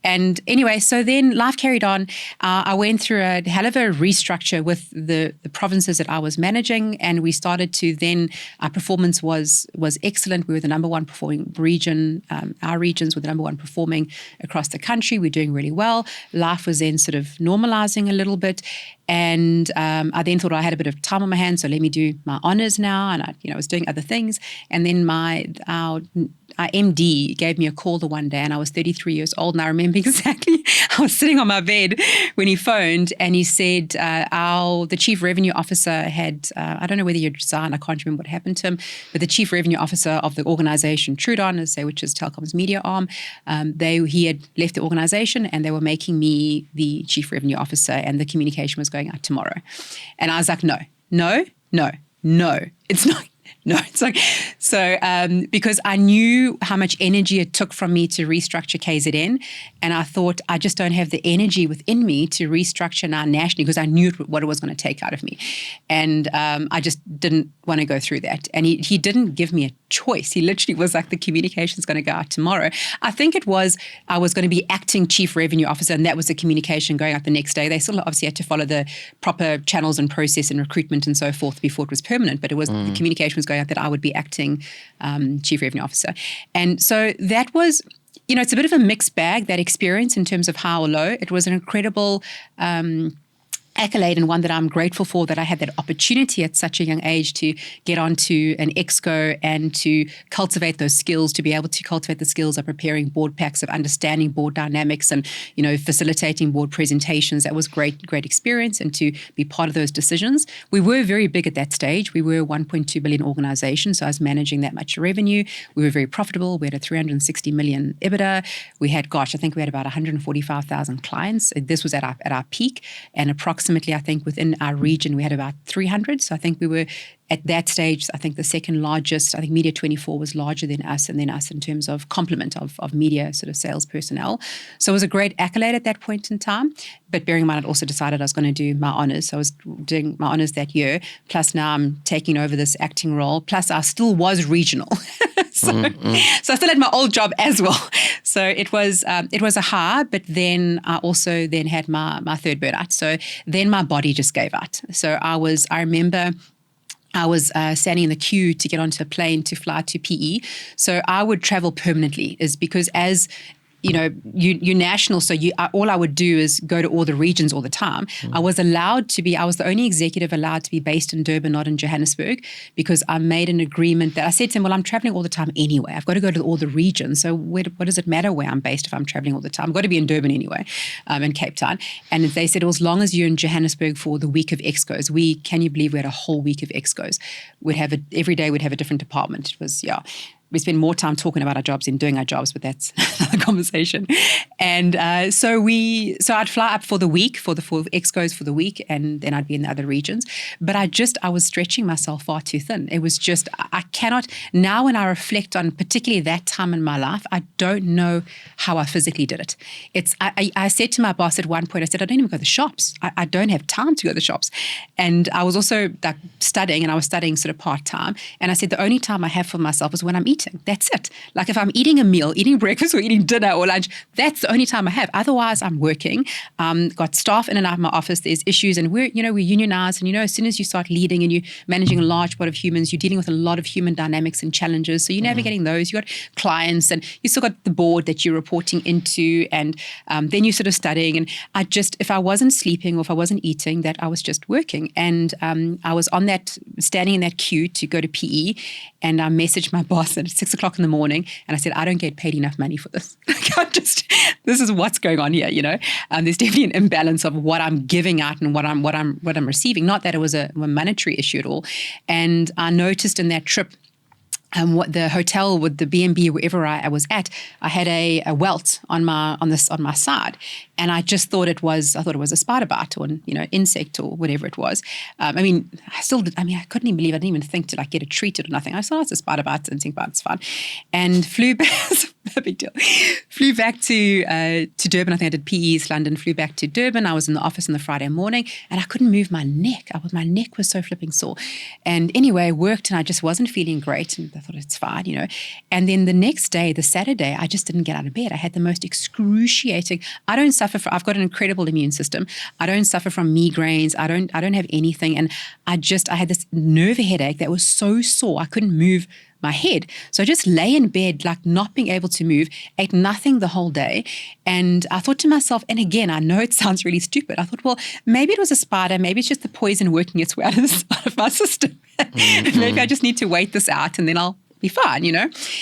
And anyway, so then life carried on. I went through a hell of a restructure with the provinces that I was managing, and we started to then, our performance was excellent. We were the number one performing region. Our regions were the number one performing across the country. We're doing really well. Life was then sort of normalizing a little bit. And I then thought I had a bit of time on my hands, so let me do my honors now. And I was doing other things. And then our MD gave me a call the one day, and I was 33 years old. And I remember exactly, I was sitting on my bed when he phoned, and he said, the chief revenue officer had, I don't know whether he had resigned, I can't remember what happened to him, but the chief revenue officer of the organization, Trudon, which is Telkom's media arm, he had left the organization, and they were making me the chief revenue officer, and the communication was going out tomorrow. And I was like, no, it's not. No, it's like, so because I knew how much energy it took from me to restructure KZN, and I thought I just don't have the energy within me to restructure now nationally, because I knew what it was going to take out of me. And I just didn't want to go through that. And he didn't give me a choice. He literally was like, the communication's going to go out tomorrow. I think it was, I was going to be acting chief revenue officer, and that was the communication going out the next day. They still obviously had to follow the proper channels and process and recruitment and so forth before it was permanent, but it was the communication was going out that I would be acting chief revenue officer. And so that was, it's a bit of a mixed bag, that experience, in terms of high or low. It was an incredible accolade, and one that I'm grateful for, that I had that opportunity at such a young age to get onto an exco and to cultivate those skills, to be able to cultivate the skills of preparing board packs, of understanding board dynamics, and facilitating board presentations. That was great experience, and to be part of those decisions. We were very big at that stage. We were a 1.2 billion organization, so I was managing that much revenue. We were very profitable. We had a 360 million EBITDA. We had, I think we had about 145,000 clients. This was at our peak, and approximately approximately, I think within our region, we had about 300. So I think we were at that stage, I think the second largest. I think Media 24 was larger than us, and then us in terms of complement of media sort of sales personnel. So it was a great accolade at that point in time. But bearing in mind, I'd also decided I was going to do my honours. So I was doing my honours that year. Plus now I'm taking over this acting role. Plus I still was regional. So I still had my old job as well. So it was a high, but then I also then had my third burnout. So then my body just gave out. So I remember I was standing in the queue to get onto a plane to fly to PE. So I would travel permanently, is because as you know, you're national, so all I would do is go to all the regions all the time. I was the only executive allowed to be based in Durban, not in Johannesburg, because I made an agreement that I said to him, well, I'm traveling all the time anyway. I've got to go to all the regions. So what does it matter where I'm based if I'm traveling all the time? I've got to be in Durban anyway, in Cape Town. And they said, well, as long as you're in Johannesburg for the week of Excos, can you believe we had a whole week of Excos? Every day we'd have a different department. It was, we spend more time talking about our jobs than doing our jobs, but that's another conversation. And so I'd fly up for the week, for Excos for the week, and then I'd be in the other regions. But I was stretching myself far too thin. It was just, I cannot, now when I reflect on particularly that time in my life, I don't know how I physically did it. I said to my boss at one point, I said, I don't even go to the shops. I don't have time to go to the shops. And I was also studying, and I was studying sort of part-time. And I said, the only time I have for myself is when I'm eating. That's it. Like if I'm eating a meal, eating breakfast or eating dinner or lunch, that's the only time I have. Otherwise, I'm working. Got staff in and out of my office. There's issues, and we're unionized. And as soon as you start leading and you're managing a large part of humans, you're dealing with a lot of human dynamics and challenges. So you're navigating those. You got clients, and you still got the board that you're reporting into, and then you're sort of studying. And if I wasn't sleeping or if I wasn't eating, that I was just working. And I was standing in that queue to go to PE, and I messaged my boss at 6 o'clock in the morning, and I said, I don't get paid enough money for this. This is what's going on here, There's definitely an imbalance of what I'm giving out and what I'm receiving. Not that it was a monetary issue at all. And I noticed in that trip, what the hotel with the B&B, wherever I was at, I had a welt on my side, and I just thought it was a spider bite or insect or whatever it was. I couldn't even believe, I didn't even think to get it treated or nothing. I thought it's a spider bite, insect bite, it's fine, and flew back. No big deal. Flew back to Durban. I think I did PE's London. Flew back to Durban. I was in the office on the Friday morning, and I couldn't move my neck. My neck was so flipping sore. And anyway, I worked, and I just wasn't feeling great. And I thought it's fine, And then the next day, the Saturday, I just didn't get out of bed. I had the most excruciating. I've got an incredible immune system. I don't suffer from migraines. I don't have anything. And I had this nerve headache that was so sore. I couldn't move my head. So I just lay in bed, not being able to move, ate nothing the whole day. And I thought to myself, and again, I know it sounds really stupid. I thought, well, maybe it was a spider. Maybe it's just the poison working its way out of my system. Maybe I just need to wait this out, and then I'll be fine,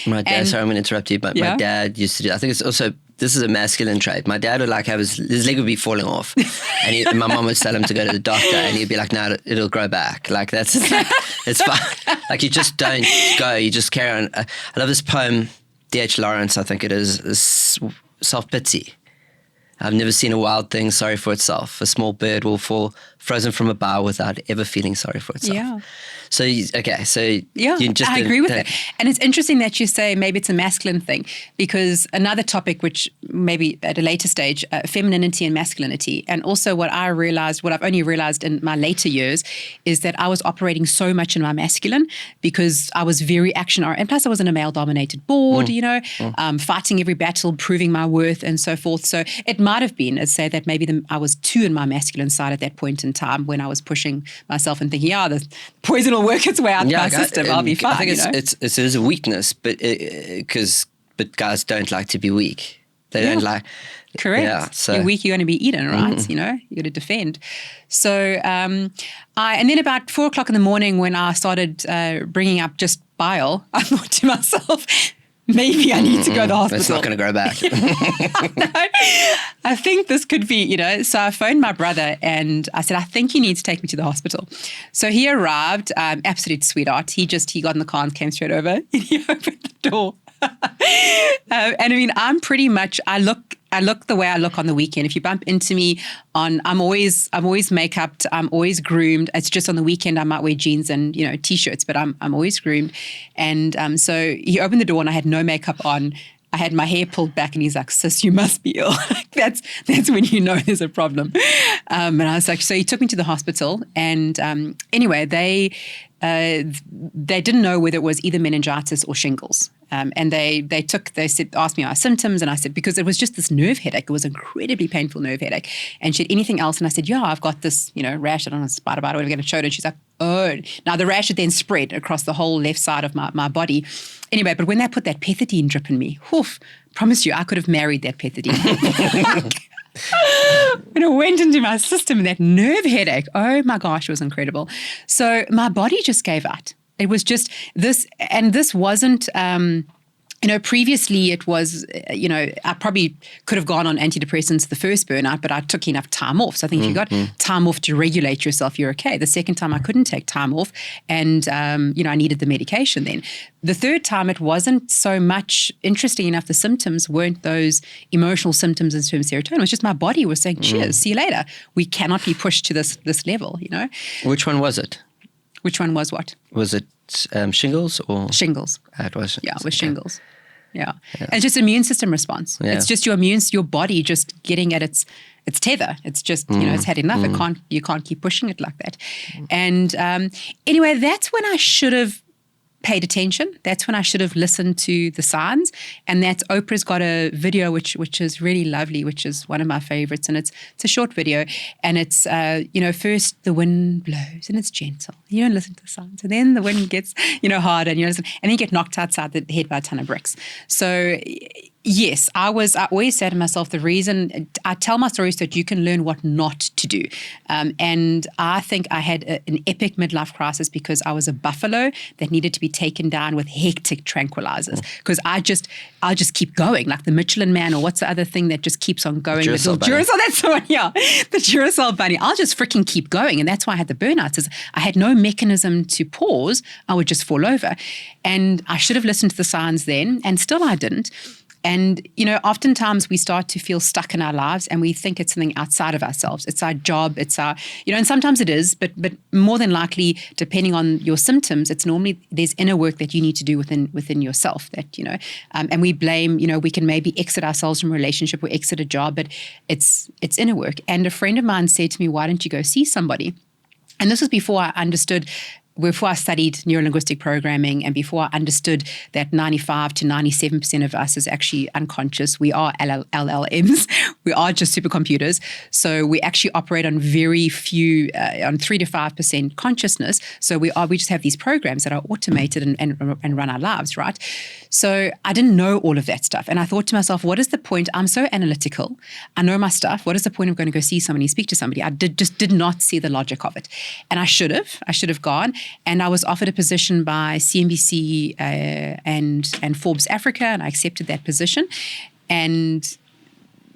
My dad, sorry, I'm going to interrupt you, but my dad used to do, I think it's also, this is a masculine trait. My dad would have his leg would be falling off, and my mom would tell him to go to the doctor, and he'd be like, no, it'll grow back. That's it's fine. You just don't go, you just carry on. I love this poem, D.H. Lawrence, I think it is self-pity. I've never seen a wild thing sorry for itself. A small bird will fall frozen from a bough without ever feeling sorry for itself. Yeah. So, okay. So yeah, I agree with it. And it's interesting that you say maybe it's a masculine thing, because another topic, which maybe at a later stage, femininity and masculinity. And also what I've only realized in my later years is that I was operating so much in my masculine because I was very action-oriented. And plus I was in a male-dominated board, fighting every battle, proving my worth and so forth. So it might have been, let's say that maybe I was too in my masculine side at that point in time when I was pushing myself and thinking, the poison will work its way out my system. I'll be fine. I think it is a weakness, but guys don't like to be weak. They don't like. Correct. Yeah, so. You're weak, you're going to be eaten, right? You're going to defend. So and then about 4 o'clock in the morning when I started bringing up just bile, I thought to myself, maybe I need to go to the hospital. It's not going to grow back. I think this could be, So I phoned my brother and I said, I think you need to take me to the hospital. So he arrived, absolute sweetheart. He got in the car and came straight over and he opened the door. And I'm pretty much, I look I look the way I look on the weekend. If you bump into me I'm always make-upped, I'm always groomed. It's just on the weekend I might wear jeans and, T-shirts, but I'm always groomed. And so he opened the door and I had no makeup on. I had my hair pulled back and he's like, sis, you must be ill. That's when you know there's a problem. And I was like, so he took me to the hospital and anyway, they didn't know whether it was either meningitis or shingles. And they asked me our symptoms, and I said, because it was just this nerve headache. It was an incredibly painful nerve headache. And she had anything else? And I said, yeah, I've got this, rash. I don't know, spider bite or whatever. I'm going to show it. And she's like, oh. Now the rash had then spread across the whole left side of my body. Anyway, but when they put that pethidine drip in me, promise you, I could have married that pethidine. When it went into my system, that nerve headache, oh my gosh, it was incredible. So my body just gave out. It was just this, and this wasn't, previously it was, I probably could have gone on antidepressants the first burnout, but I took enough time off. So I think if you got time off to regulate yourself, you're okay. The second time I couldn't take time off and, I needed the medication then. The third time it wasn't so much, interesting enough, the symptoms weren't those emotional symptoms in terms of serotonin. It was just my body was saying, cheers, see you later. We cannot be pushed to this level, Which one was it? Which one was what? Was it shingles or? Shingles. It was. Yeah, it was shingles. Yeah. And it's just immune system response. Yeah. It's just your body just getting at its tether. It's just, it's had enough. You can't keep pushing it like that. And anyway, that's when I should have paid attention. That's when I should have listened to the signs. And that's Oprah's got a video which is really lovely, which is one of my favorites. And it's a short video. And it's, first the wind blows and it's gentle. You don't listen to the signs. And then the wind gets, harder and you listen. And then you get knocked outside the head by a ton of bricks. So yes, I always say to myself, the reason I tell my stories so that you can learn what not to do. And I think I had an epic midlife crisis because I was a buffalo that needed to be taken down with hectic tranquilizers. Because I'll just keep going, like the Michelin Man, or what's the other thing that just keeps on going? Duracell that's the one, yeah. The Duracell bunny. I'll just freaking keep going. And that's why I had the burnouts, is I had no mechanism to pause. I would just fall over. And I should have listened to the signs then, and still I didn't. And, oftentimes we start to feel stuck in our lives and we think it's something outside of ourselves. It's our job, it's our, and sometimes it is, but more than likely, depending on your symptoms, it's normally there's inner work that you need to do within yourself that, and we blame, we can maybe exit ourselves from a relationship or exit a job, but it's inner work. And a friend of mine said to me, why don't you go see somebody? And this was before I studied neuro-linguistic programming and before I understood that 95 to 97% of us is actually unconscious. We are LLMs. We are just supercomputers. So we actually operate on very few, on 3 to 5% consciousness. So we just have these programs that are automated and run our lives, right? So I didn't know all of that stuff. And I thought to myself, what is the point? I'm so analytical. I know my stuff. What is the point of going to go see somebody, speak to somebody? I just did not see the logic of it. And I should have gone. And I was offered a position by CNBC and Forbes Africa, and I accepted that position. And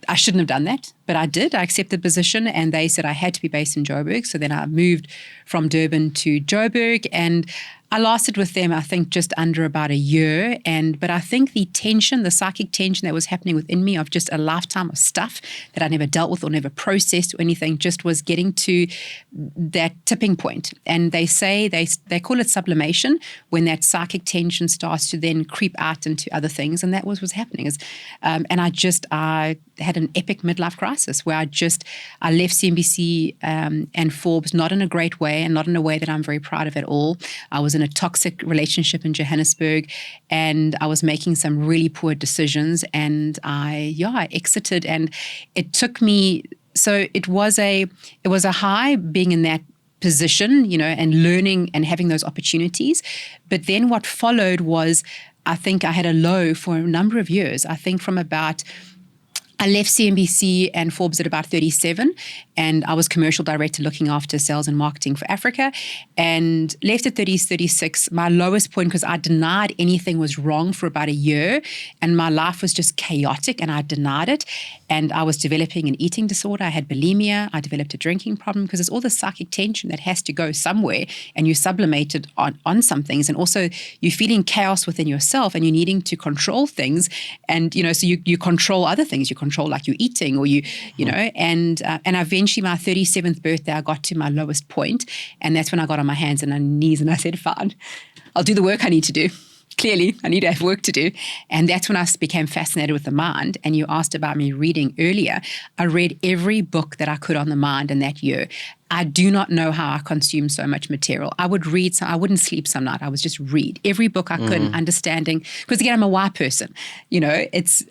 I shouldn't have done that, but I did. I accepted the position, and they said I had to be based in Joburg. So then I moved from Durban to Joburg, and I lasted with them, I think, just under about a year. But I think the tension, the psychic tension that was happening within me of just a lifetime of stuff that I never dealt with or never processed or anything, just was getting to that tipping point. And they say, they call it sublimation, when that psychic tension starts to then creep out into other things. And that was what's happening. And I had an epic midlife crisis where I left CNBC and Forbes, not in a great way and not in a way that I'm very proud of at all. I was in a toxic relationship in Johannesburg, and I was making some really poor decisions, and I exited, and it took me, so it was a high being in that position, and learning and having those opportunities. But then what followed was, I think I had a low for a number of years. I think I left CNBC and Forbes at about 37, and I was commercial director looking after sales and marketing for Africa, and left at 36, my lowest point, because I denied anything was wrong for about a year, and my life was just chaotic, and I denied it, and I was developing an eating disorder. I had bulimia. I developed a drinking problem, because it's all the psychic tension that has to go somewhere, and you sublimate it on some things, and also you're feeling chaos within yourself, and you're needing to control things, and so you control other things. You control like you're eating, or you know, and eventually my 37th birthday, I got to my lowest point, and that's when I got on my hands and my knees, and I said, fine, I'll do the work I need to do. Clearly, I need to have work to do. And that's when I became fascinated with the mind. And you asked about me reading earlier. I read every book that I could on the mind in that year. I do not know how I consumed so much material. I would read, so I wouldn't sleep some night. I would just read every book I could, understanding, because again, I'm a why person. It's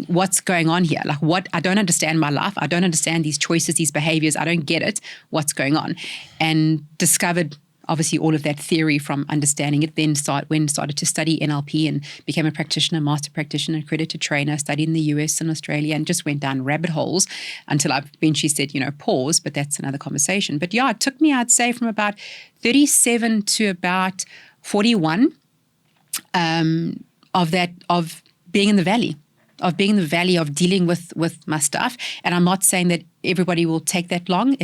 what's going on here. Like I don't understand my life. I don't understand these choices, these behaviors. I don't get it. What's going on? And discovered obviously all of that theory from understanding it, then started to study NLP and became a practitioner, master practitioner, accredited trainer, studied in the US and Australia, and just went down rabbit holes until I eventually said, pause, but that's another conversation. But yeah, it took me, I'd say, from about 37 to about 41 of being in the valley. Of being in the valley, of dealing with my stuff. And I'm not saying that everybody will take that long.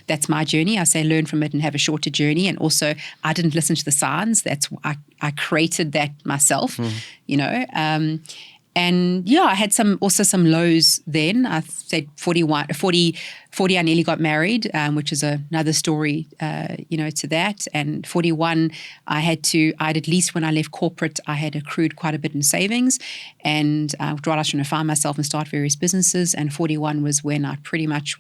That's my journey. I say learn from it and have a shorter journey. And also, I didn't listen to the signs. I created that myself, And yeah, I had some lows then. I said 40, I nearly got married, which is another story, to that. And 41, I had at least when I left corporate, I had accrued quite a bit in savings. And while I was trying to find myself and start various businesses. And 41 was when I pretty much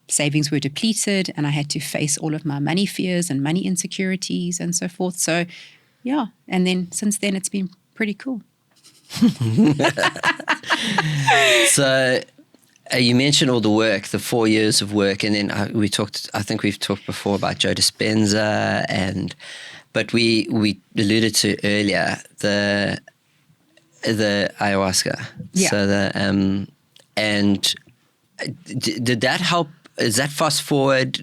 savings were depleted, and I had to face all of my money fears and money insecurities and so forth. So yeah, and then since then, it's been pretty cool. So you mentioned all the work, the 4 years of work, and then I think we've talked before about Joe Dispenza, but we alluded to earlier the ayahuasca. Yeah. So and did that help? Is that fast forward?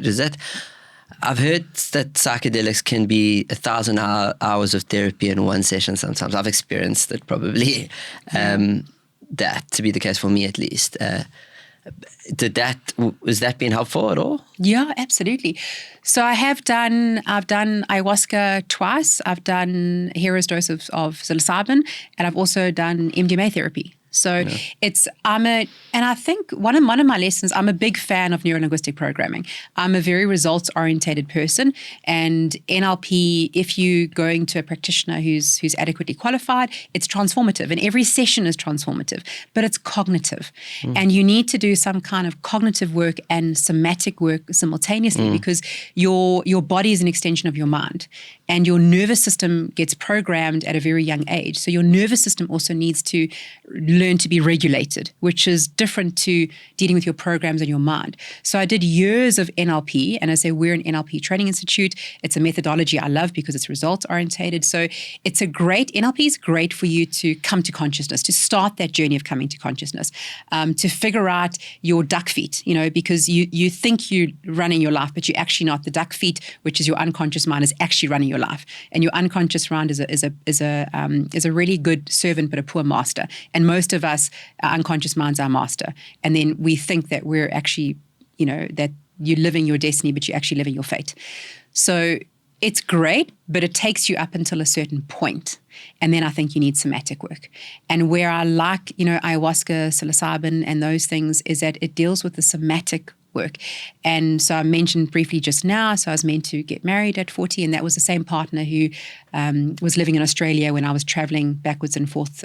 I've heard that psychedelics can be 1,000 hours of therapy in one session sometimes. I've experienced it probably, that to be the case for me at least. Has that been helpful at all? Yeah, absolutely. So I've done ayahuasca twice. I've done hero's dose of psilocybin, and I've also done MDMA therapy. So and I think one of my lessons, I'm a big fan of neuro-linguistic programming. I'm a very results-orientated person, and NLP, if you're going to a practitioner who's adequately qualified, it's transformative, and every session is transformative, but it's cognitive. And you need to do some kind of cognitive work and somatic work simultaneously, because your body is an extension of your mind, and your nervous system gets programmed at a very young age. So your nervous system also needs to learn to be regulated, which is different to dealing with your programs and your mind. So I did years of NLP, and I say we're an NLP training institute. It's a methodology I love because it's results orientated. So NLP is great for you to come to consciousness, to start that journey of coming to consciousness, to figure out your duck feet, because you think you're running your life, but you're actually not. The duck feet, which is your unconscious mind, is actually running your life, and your unconscious mind is a really good servant but a poor master. And most of us, our unconscious mind's our master, and then we think that we're actually, that you're living your destiny, but you're actually living your fate. So it's great, but it takes you up until a certain point. And then I think you need somatic work. And where I like, ayahuasca, psilocybin, and those things is that it deals with the somatic work. And so I mentioned briefly just now, so I was meant to get married at 40, and that was the same partner who was living in Australia when I was traveling backwards and forth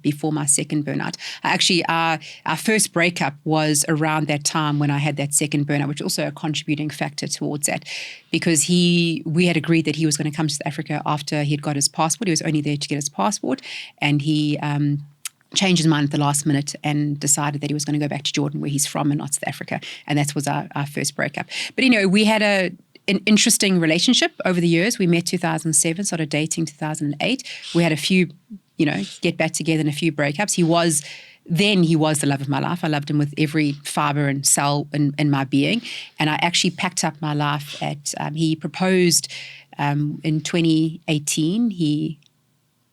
before my second burnout. Actually, our first breakup was around that time when I had that second burnout, which was also a contributing factor towards that, because we had agreed that he was going to come to South Africa after he had got his passport. He was only there to get his passport, and he changed his mind at the last minute and decided that he was going to go back to Jordan, where he's from, and not South Africa. And that was our first breakup. But, we had an interesting relationship over the years. We met 2007, started dating 2008. We had a few get back together in a few breakups. He was the love of my life. I loved him with every fiber and cell in my being. And I actually packed up my life he proposed in 2018.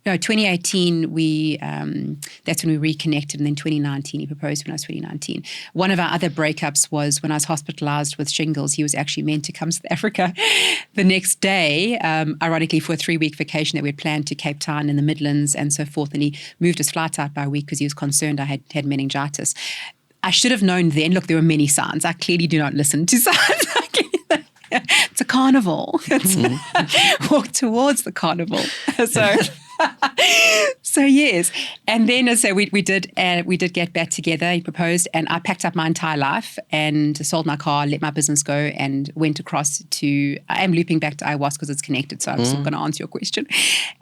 2018, that's when we reconnected, and then 2019, he proposed when I was 2019. One of our other breakups was when I was hospitalized with shingles. He was actually meant to come to South Africa the next day, ironically, for a 3-week vacation that we had planned to Cape Town in the Midlands and so forth, and he moved his flight out by a week because he was concerned I had meningitis. I should have known then, look, there were many signs. I clearly do not listen to signs. It's a carnival. Walk towards the carnival. So yes, and then so we did get back together. He proposed, and I packed up my entire life and sold my car, let my business go, and went across to. I am looping back to ayahuasca because it's connected. So I'm still going to answer your question,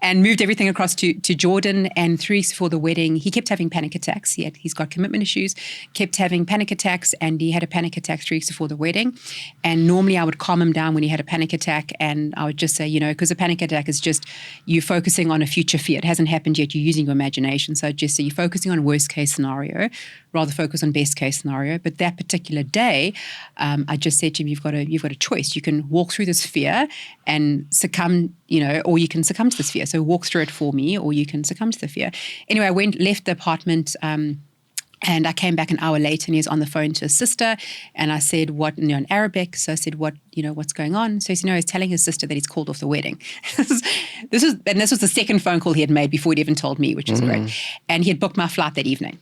and moved everything across to Jordan. And 3 weeks before the wedding, he kept having panic attacks. He's got commitment issues. Kept having panic attacks, and he had a panic attack 3 weeks before the wedding. And normally I would calm him down when he had a panic attack, and I would just say, because a panic attack is just you focusing on a future fear. It hasn't happened yet. You're using your imagination. So just you're focusing on worst case scenario, rather focus on best case scenario. But that particular day, I just said to him, you've got a choice. You can walk through this fear and succumb, or you can succumb to this fear. So walk through it for me, or you can succumb to the fear. Anyway, I left the apartment. And I came back an hour later, and he was on the phone to his sister. And I said, "What?" In Arabic. So I said, what's going on? So he said, no, he's telling his sister that he's called off the wedding. This was the second phone call he had made before he'd even told me, which is great. And he had booked my flight that evening.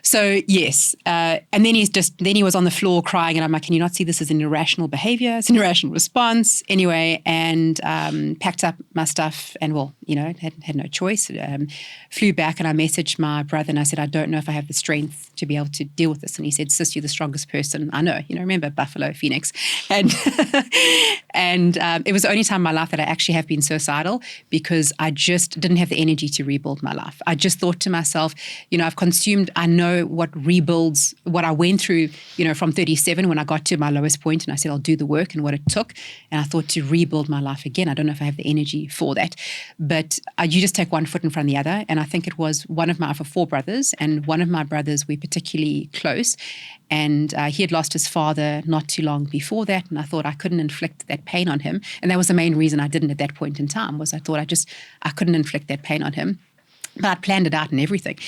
So yes, and then he was on the floor crying, and I'm like, can you not see this as an irrational behavior? It's an irrational response. Anyway, and packed up my stuff and had no choice. Flew back, and I messaged my brother and I said, I don't know if I have the strength to be able to deal with this. And he said, sis, you're the strongest person I know. Remember Buffalo, Phoenix. And it was the only time in my life that I actually have been suicidal, because I just didn't have the energy to rebuild my life. I just thought to myself, I've consumed, I know what rebuilds, what I went through, from 37 when I got to my lowest point, and I said, I'll do the work, and what it took. And I thought, to rebuild my life again, I don't know if I have the energy for that. But you just take one foot in front of the other. And I think it was one of my 4 brothers, and one of my brothers, we're particularly close. And he had lost his father not too long before that. And I thought I couldn't inflict that pain on him. And that was the main reason I didn't at that point in time, was I thought I couldn't inflict that pain on him. But I'd planned it out and everything.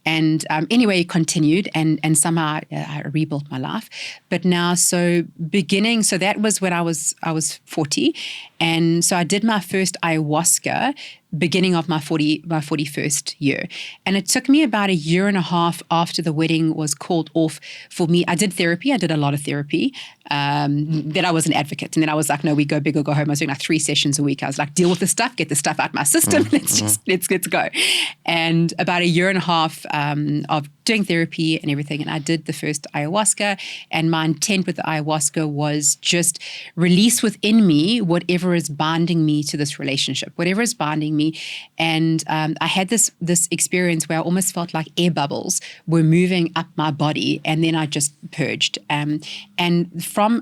And anyway, it continued, and somehow I rebuilt my life. But now, so that was when I was 40. And so I did my first ayahuasca beginning of my 41st year. And it took me about a year and a half after the wedding was called off for me. I did therapy. I did a lot of therapy. Then I was an advocate. And then I was like, no, we go big or go home. I was doing like 3 sessions a week. I was like, deal with the stuff, get the stuff out of my system. Let's go. And about a year and a half of doing therapy and everything. And I did the first ayahuasca. And my intent with the ayahuasca was just release within me whatever is binding me to this relationship, whatever is binding me. And I had this experience where I almost felt like air bubbles were moving up my body. And then I just purged. And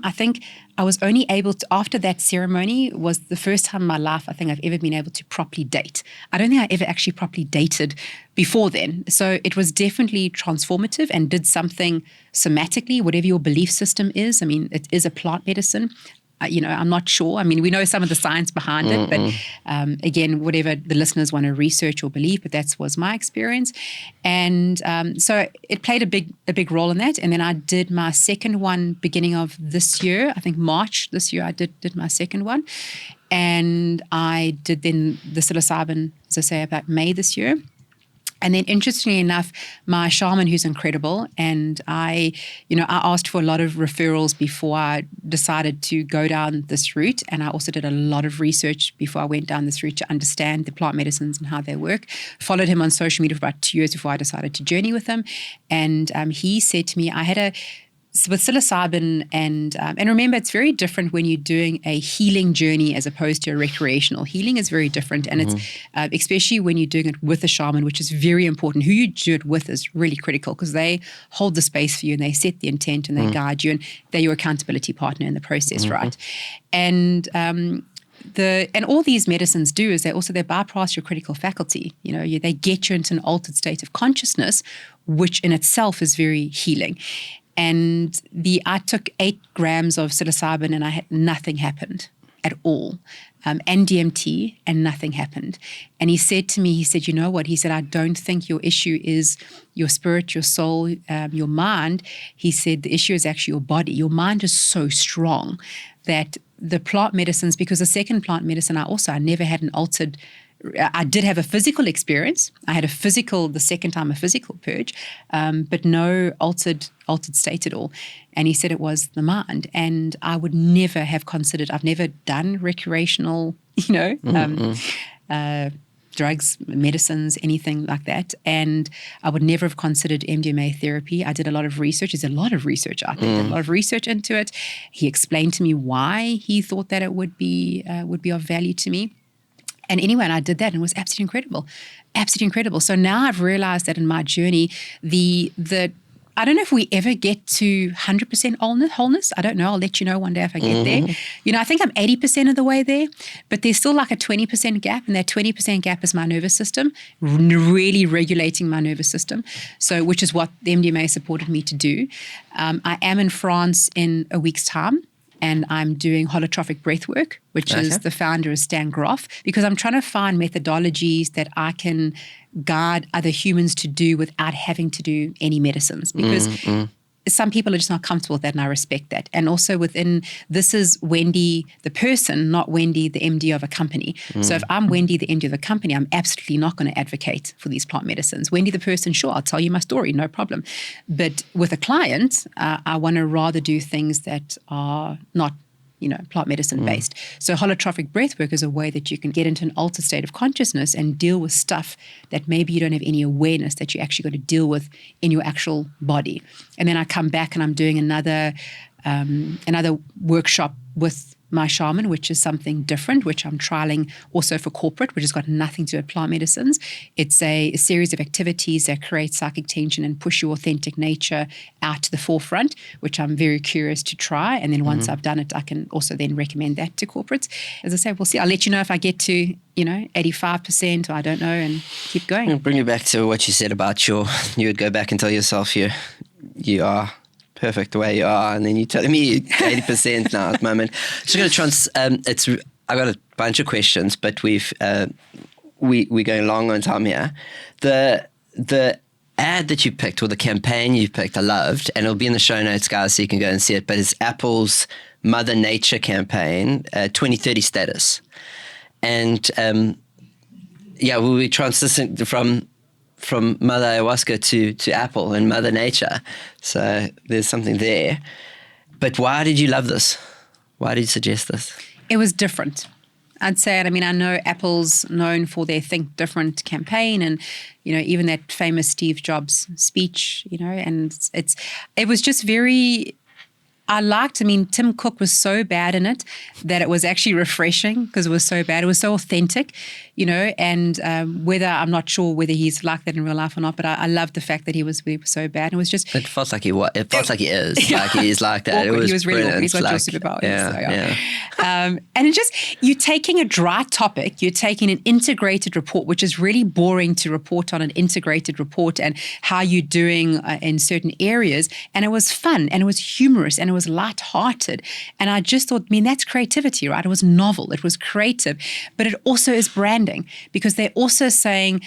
I think I was only able to, after that ceremony, was the first time in my life I think I've ever been able to properly date. I don't think I ever actually properly dated before then. So it was definitely transformative and did something somatically, whatever your belief system is. I mean, it is a plant medicine. I'm not sure. I mean, we know some of the science behind it, but again, whatever the listeners want to research or believe, but that was my experience. And so it played a big role in that. And then I did my second one beginning of this year, I think March this year, I did my second one. And I did then the psilocybin, as I say, about May this year. And then interestingly enough, my shaman, who's incredible, and I asked for a lot of referrals before I decided to go down this route. And I also did a lot of research before I went down this route to understand the plant medicines and how they work. Followed him on social media for about 2 years before I decided to journey with him. And he said to me, with psilocybin, and remember, it's very different when you're doing a healing journey as opposed to a recreational. Healing is very different, and it's especially when you're doing it with a shaman, which is very important. Who you do it with is really critical, because they hold the space for you and they set the intent and they guide you, and they're your accountability partner in the process, right? And and all these medicines do is they bypass your critical faculty. They get you into an altered state of consciousness, which in itself is very healing. And I took 8 grams of psilocybin and nothing happened at all. And DMT, and nothing happened. And he said to me, you know what? He said, I don't think your issue is your spirit, your soul, your mind. He said, the issue is actually your body. Your mind is so strong that the plant medicines, because the second plant medicine I never had an altered, I did have a physical experience. I had the second time a physical purge, but no altered state at all. And he said it was the mind. And I would never have considered, I've never done recreational, drugs, medicines, anything like that. And I would never have considered MDMA therapy. I did a lot of research. There's a lot of research out there. Did a lot of research into it. He explained to me why he thought that it would be of value to me. And anyway, I did that and it was absolutely incredible. Absolutely incredible. So now I've realized that in my journey, I don't know if we ever get to 100% wholeness. I don't know. I'll let you know one day if I get there. I think I'm 80% of the way there, but there's still like a 20% gap. And that 20% gap is my nervous system, really regulating my nervous system. So, which is what the MDMA supported me to do. I am in France in a week's time. And I'm doing holotrophic breathwork, which is the founder of Stan Groff, because I'm trying to find methodologies that I can guide other humans to do without having to do any medicines. Because some people are just not comfortable with that, and I respect that. And also this is Wendy, the person, not Wendy, the MD of a company. So if I'm Wendy, the MD of a company, I'm absolutely not going to advocate for these plant medicines. Wendy, the person, sure, I'll tell you my story, no problem. But with a client, I want to rather do things that are not plant medicine based. So holotrophic breathwork is a way that you can get into an altered state of consciousness and deal with stuff that maybe you don't have any awareness that you actually got to deal with in your actual body. And then I come back and I'm doing another workshop with my shaman, which is something different, which I'm trialing also for corporate, which has got nothing to do with plant medicines. It's a series of activities that create psychic tension and push your authentic nature out to the forefront, which I'm very curious to try. And then once I've done it, I can also then recommend that to corporates. As I say, we'll see. I'll let you know if I get to 85% or I don't know, and keep going. I'll bring you back to what you said about you would go back and tell yourself you are perfect the way you are, and then you're telling me 80% now at the moment. So I'm going to I've got a bunch of questions, but we're going long on time here. The ad that you picked, or the campaign you picked, I loved, and it'll be in the show notes, guys, so you can go and see it, but it's Apple's Mother Nature campaign, 2030 status. And we'll be transitioning from Mother Ayahuasca to Apple and Mother Nature. So there's something there. But why did you love this? Why did you suggest this? It was different. I'd say it. I mean, I know Apple's known for their Think Different campaign, and even that famous Steve Jobs speech. And it was just very. Tim Cook was so bad in it that it was actually refreshing because it was so bad. It was so authentic, and I'm not sure whether he's like that in real life or not, but I loved the fact that he was so bad. It was just... It felt like he was. It felt like he is. Like he is like that. Awkward. He was really awkward. Brilliant. He's got your superpower. Yeah. And it's just, you're taking a dry topic, you're taking an integrated report, which is really boring to report on, an integrated report and how you're doing in certain areas. And it was fun, and it was humorous, and it was lighthearted. And I just thought, that's creativity, right? It was novel, it was creative, but it also is branding, because they're also saying,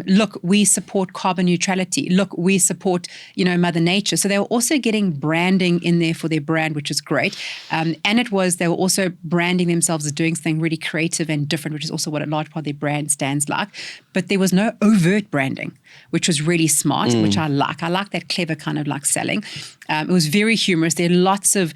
look, we support carbon neutrality. Look, we support, Mother Nature. So they were also getting branding in there for their brand, which is great. And they were also branding themselves as doing something really creative and different, which is also what a large part of their brand stands like. But there was no overt branding, which was really smart, which I like. I like that clever kind of like selling. It was very humorous. There are lots of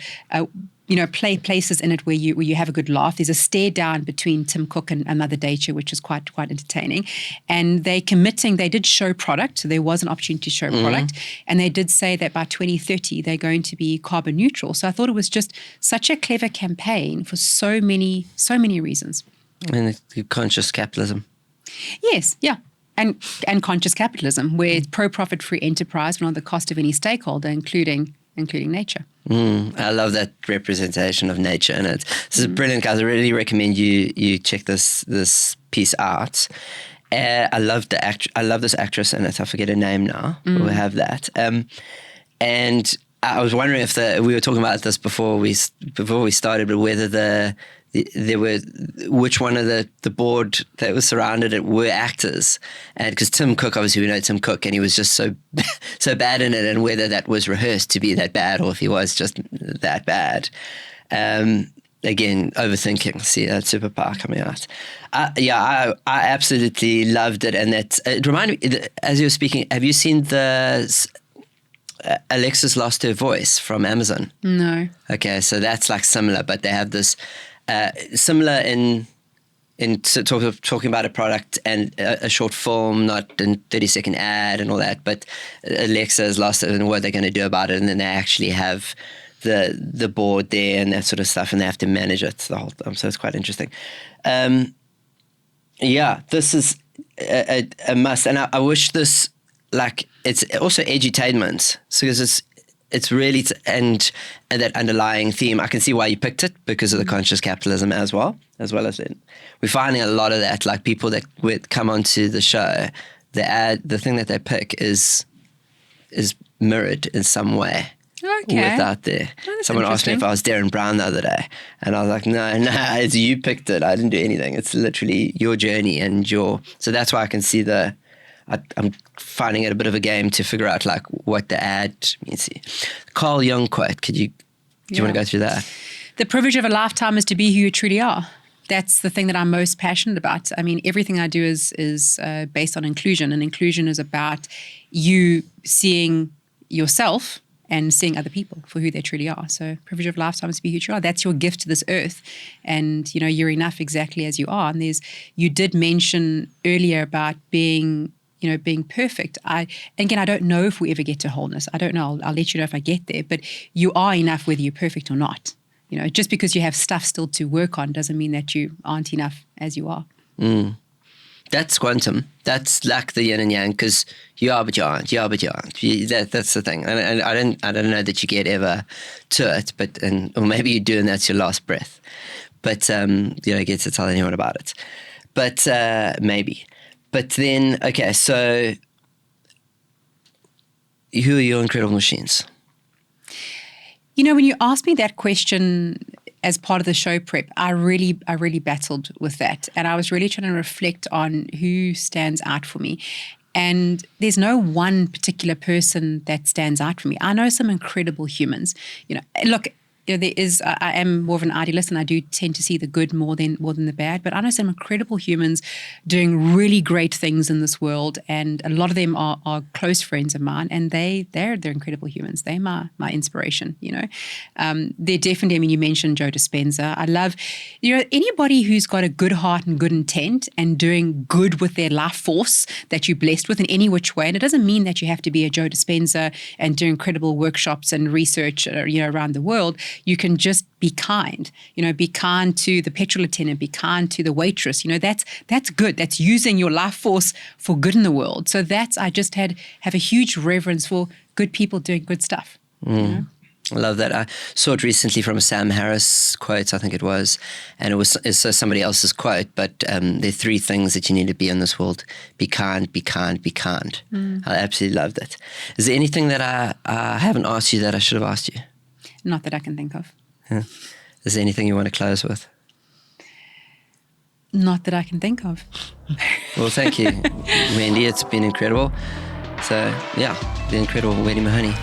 places in it where you have a good laugh. There's a stare down between Tim Cook and Mother Nature, which is quite entertaining. And they did show product. So there was an opportunity to show product. And they did say that by 2030, they're going to be carbon neutral. So I thought it was just such a clever campaign for so many reasons. And the conscious capitalism. Yes, yeah. And conscious capitalism, where it's pro-profit free enterprise, but not at the cost of any stakeholder, including nature. I love that representation of nature in it. This is brilliant, guys. I really recommend you check this piece out. I love this actress in it. I forget her name now. We'll have that. And I was wondering if we were talking about this before we started, but whether there were which one of the board that was surrounded it were actors, and because Tim Cook, obviously we know Tim Cook, and he was just so bad in it, and whether that was rehearsed to be that bad or if he was just that bad. Again, overthinking. See that superpower coming out. I absolutely loved it, and it reminded me. As you were speaking, have you seen the Alexa's Lost Her Voice from Amazon? No. Okay, so that's like similar, but they have this similar in talking about a product and a short film, not a 30-second ad and all that. But Alexa has lost it and what they're going to do about it, and then they actually have the board there and that sort of stuff, and they have to manage it the whole time. So it's quite interesting. This is a must, and I wish this, like, it's also edutainment, because it's really and that underlying theme. I can see why you picked it, because of the conscious capitalism as well as it. We're finding a lot of that, like people that would come onto the show, the thing that they pick is mirrored in some way. Okay. Without there. Oh, Someone asked me if I was Darren Brown the other day, and I was like, no, it's you picked it. I didn't do anything. It's literally your journey and so that's why I can see I'm finding it a bit of a game to figure out like what the ad means. Carl Jung quote. Do you want to go through that? The privilege of a lifetime is to be who you truly are. That's the thing that I'm most passionate about. I mean, everything I do is based on inclusion, and inclusion is about you seeing yourself and seeing other people for who they truly are. So privilege of a lifetime is to be who you are. That's your gift to this earth. And, you're enough exactly as you are. And you did mention earlier about being perfect. I don't know if we ever get to wholeness. I don't know. I'll let you know if I get there. But you are enough whether you're perfect or not. Just because you have stuff still to work on doesn't mean that you aren't enough as you are. That's quantum. That's like the yin and yang, because you are but you aren't. You are but you aren't. That's the thing. And I don't know that you get ever to it, or maybe you do, and that's your last breath. But you don't get to tell anyone about it. But maybe. But then, okay, so who are your incredible machines? When you asked me that question as part of the show prep, I really battled with that. And I was really trying to reflect on who stands out for me. And there's no one particular person that stands out for me. I know some incredible humans. Look, there is. I am more of an idealist, and I do tend to see the good more than the bad. But I know some incredible humans doing really great things in this world, and a lot of them are close friends of mine, and they're incredible humans. They're my inspiration. They're definitely. I mean, you mentioned Joe Dispenza. I love, anybody who's got a good heart and good intent and doing good with their life force that you're blessed with in any which way. And it doesn't mean that you have to be a Joe Dispenza and do incredible workshops and research, around the world. You can just be kind, be kind to the petrol attendant, be kind to the waitress. That's good. That's using your life force for good in the world. So I just have a huge reverence for good people doing good stuff. I love that. I saw it recently from a Sam Harris quote, I think it was, and it's somebody else's quote, but there are 3 things that you need to be in this world. Be kind, be kind, be kind. I absolutely loved it. Is there anything that I haven't asked you that I should have asked you? Not that I can think of. Yeah. Is there anything you want to close with? Not that I can think of. Well, thank you, Wendy. It's been incredible. So, the incredible Wendy Mahoney.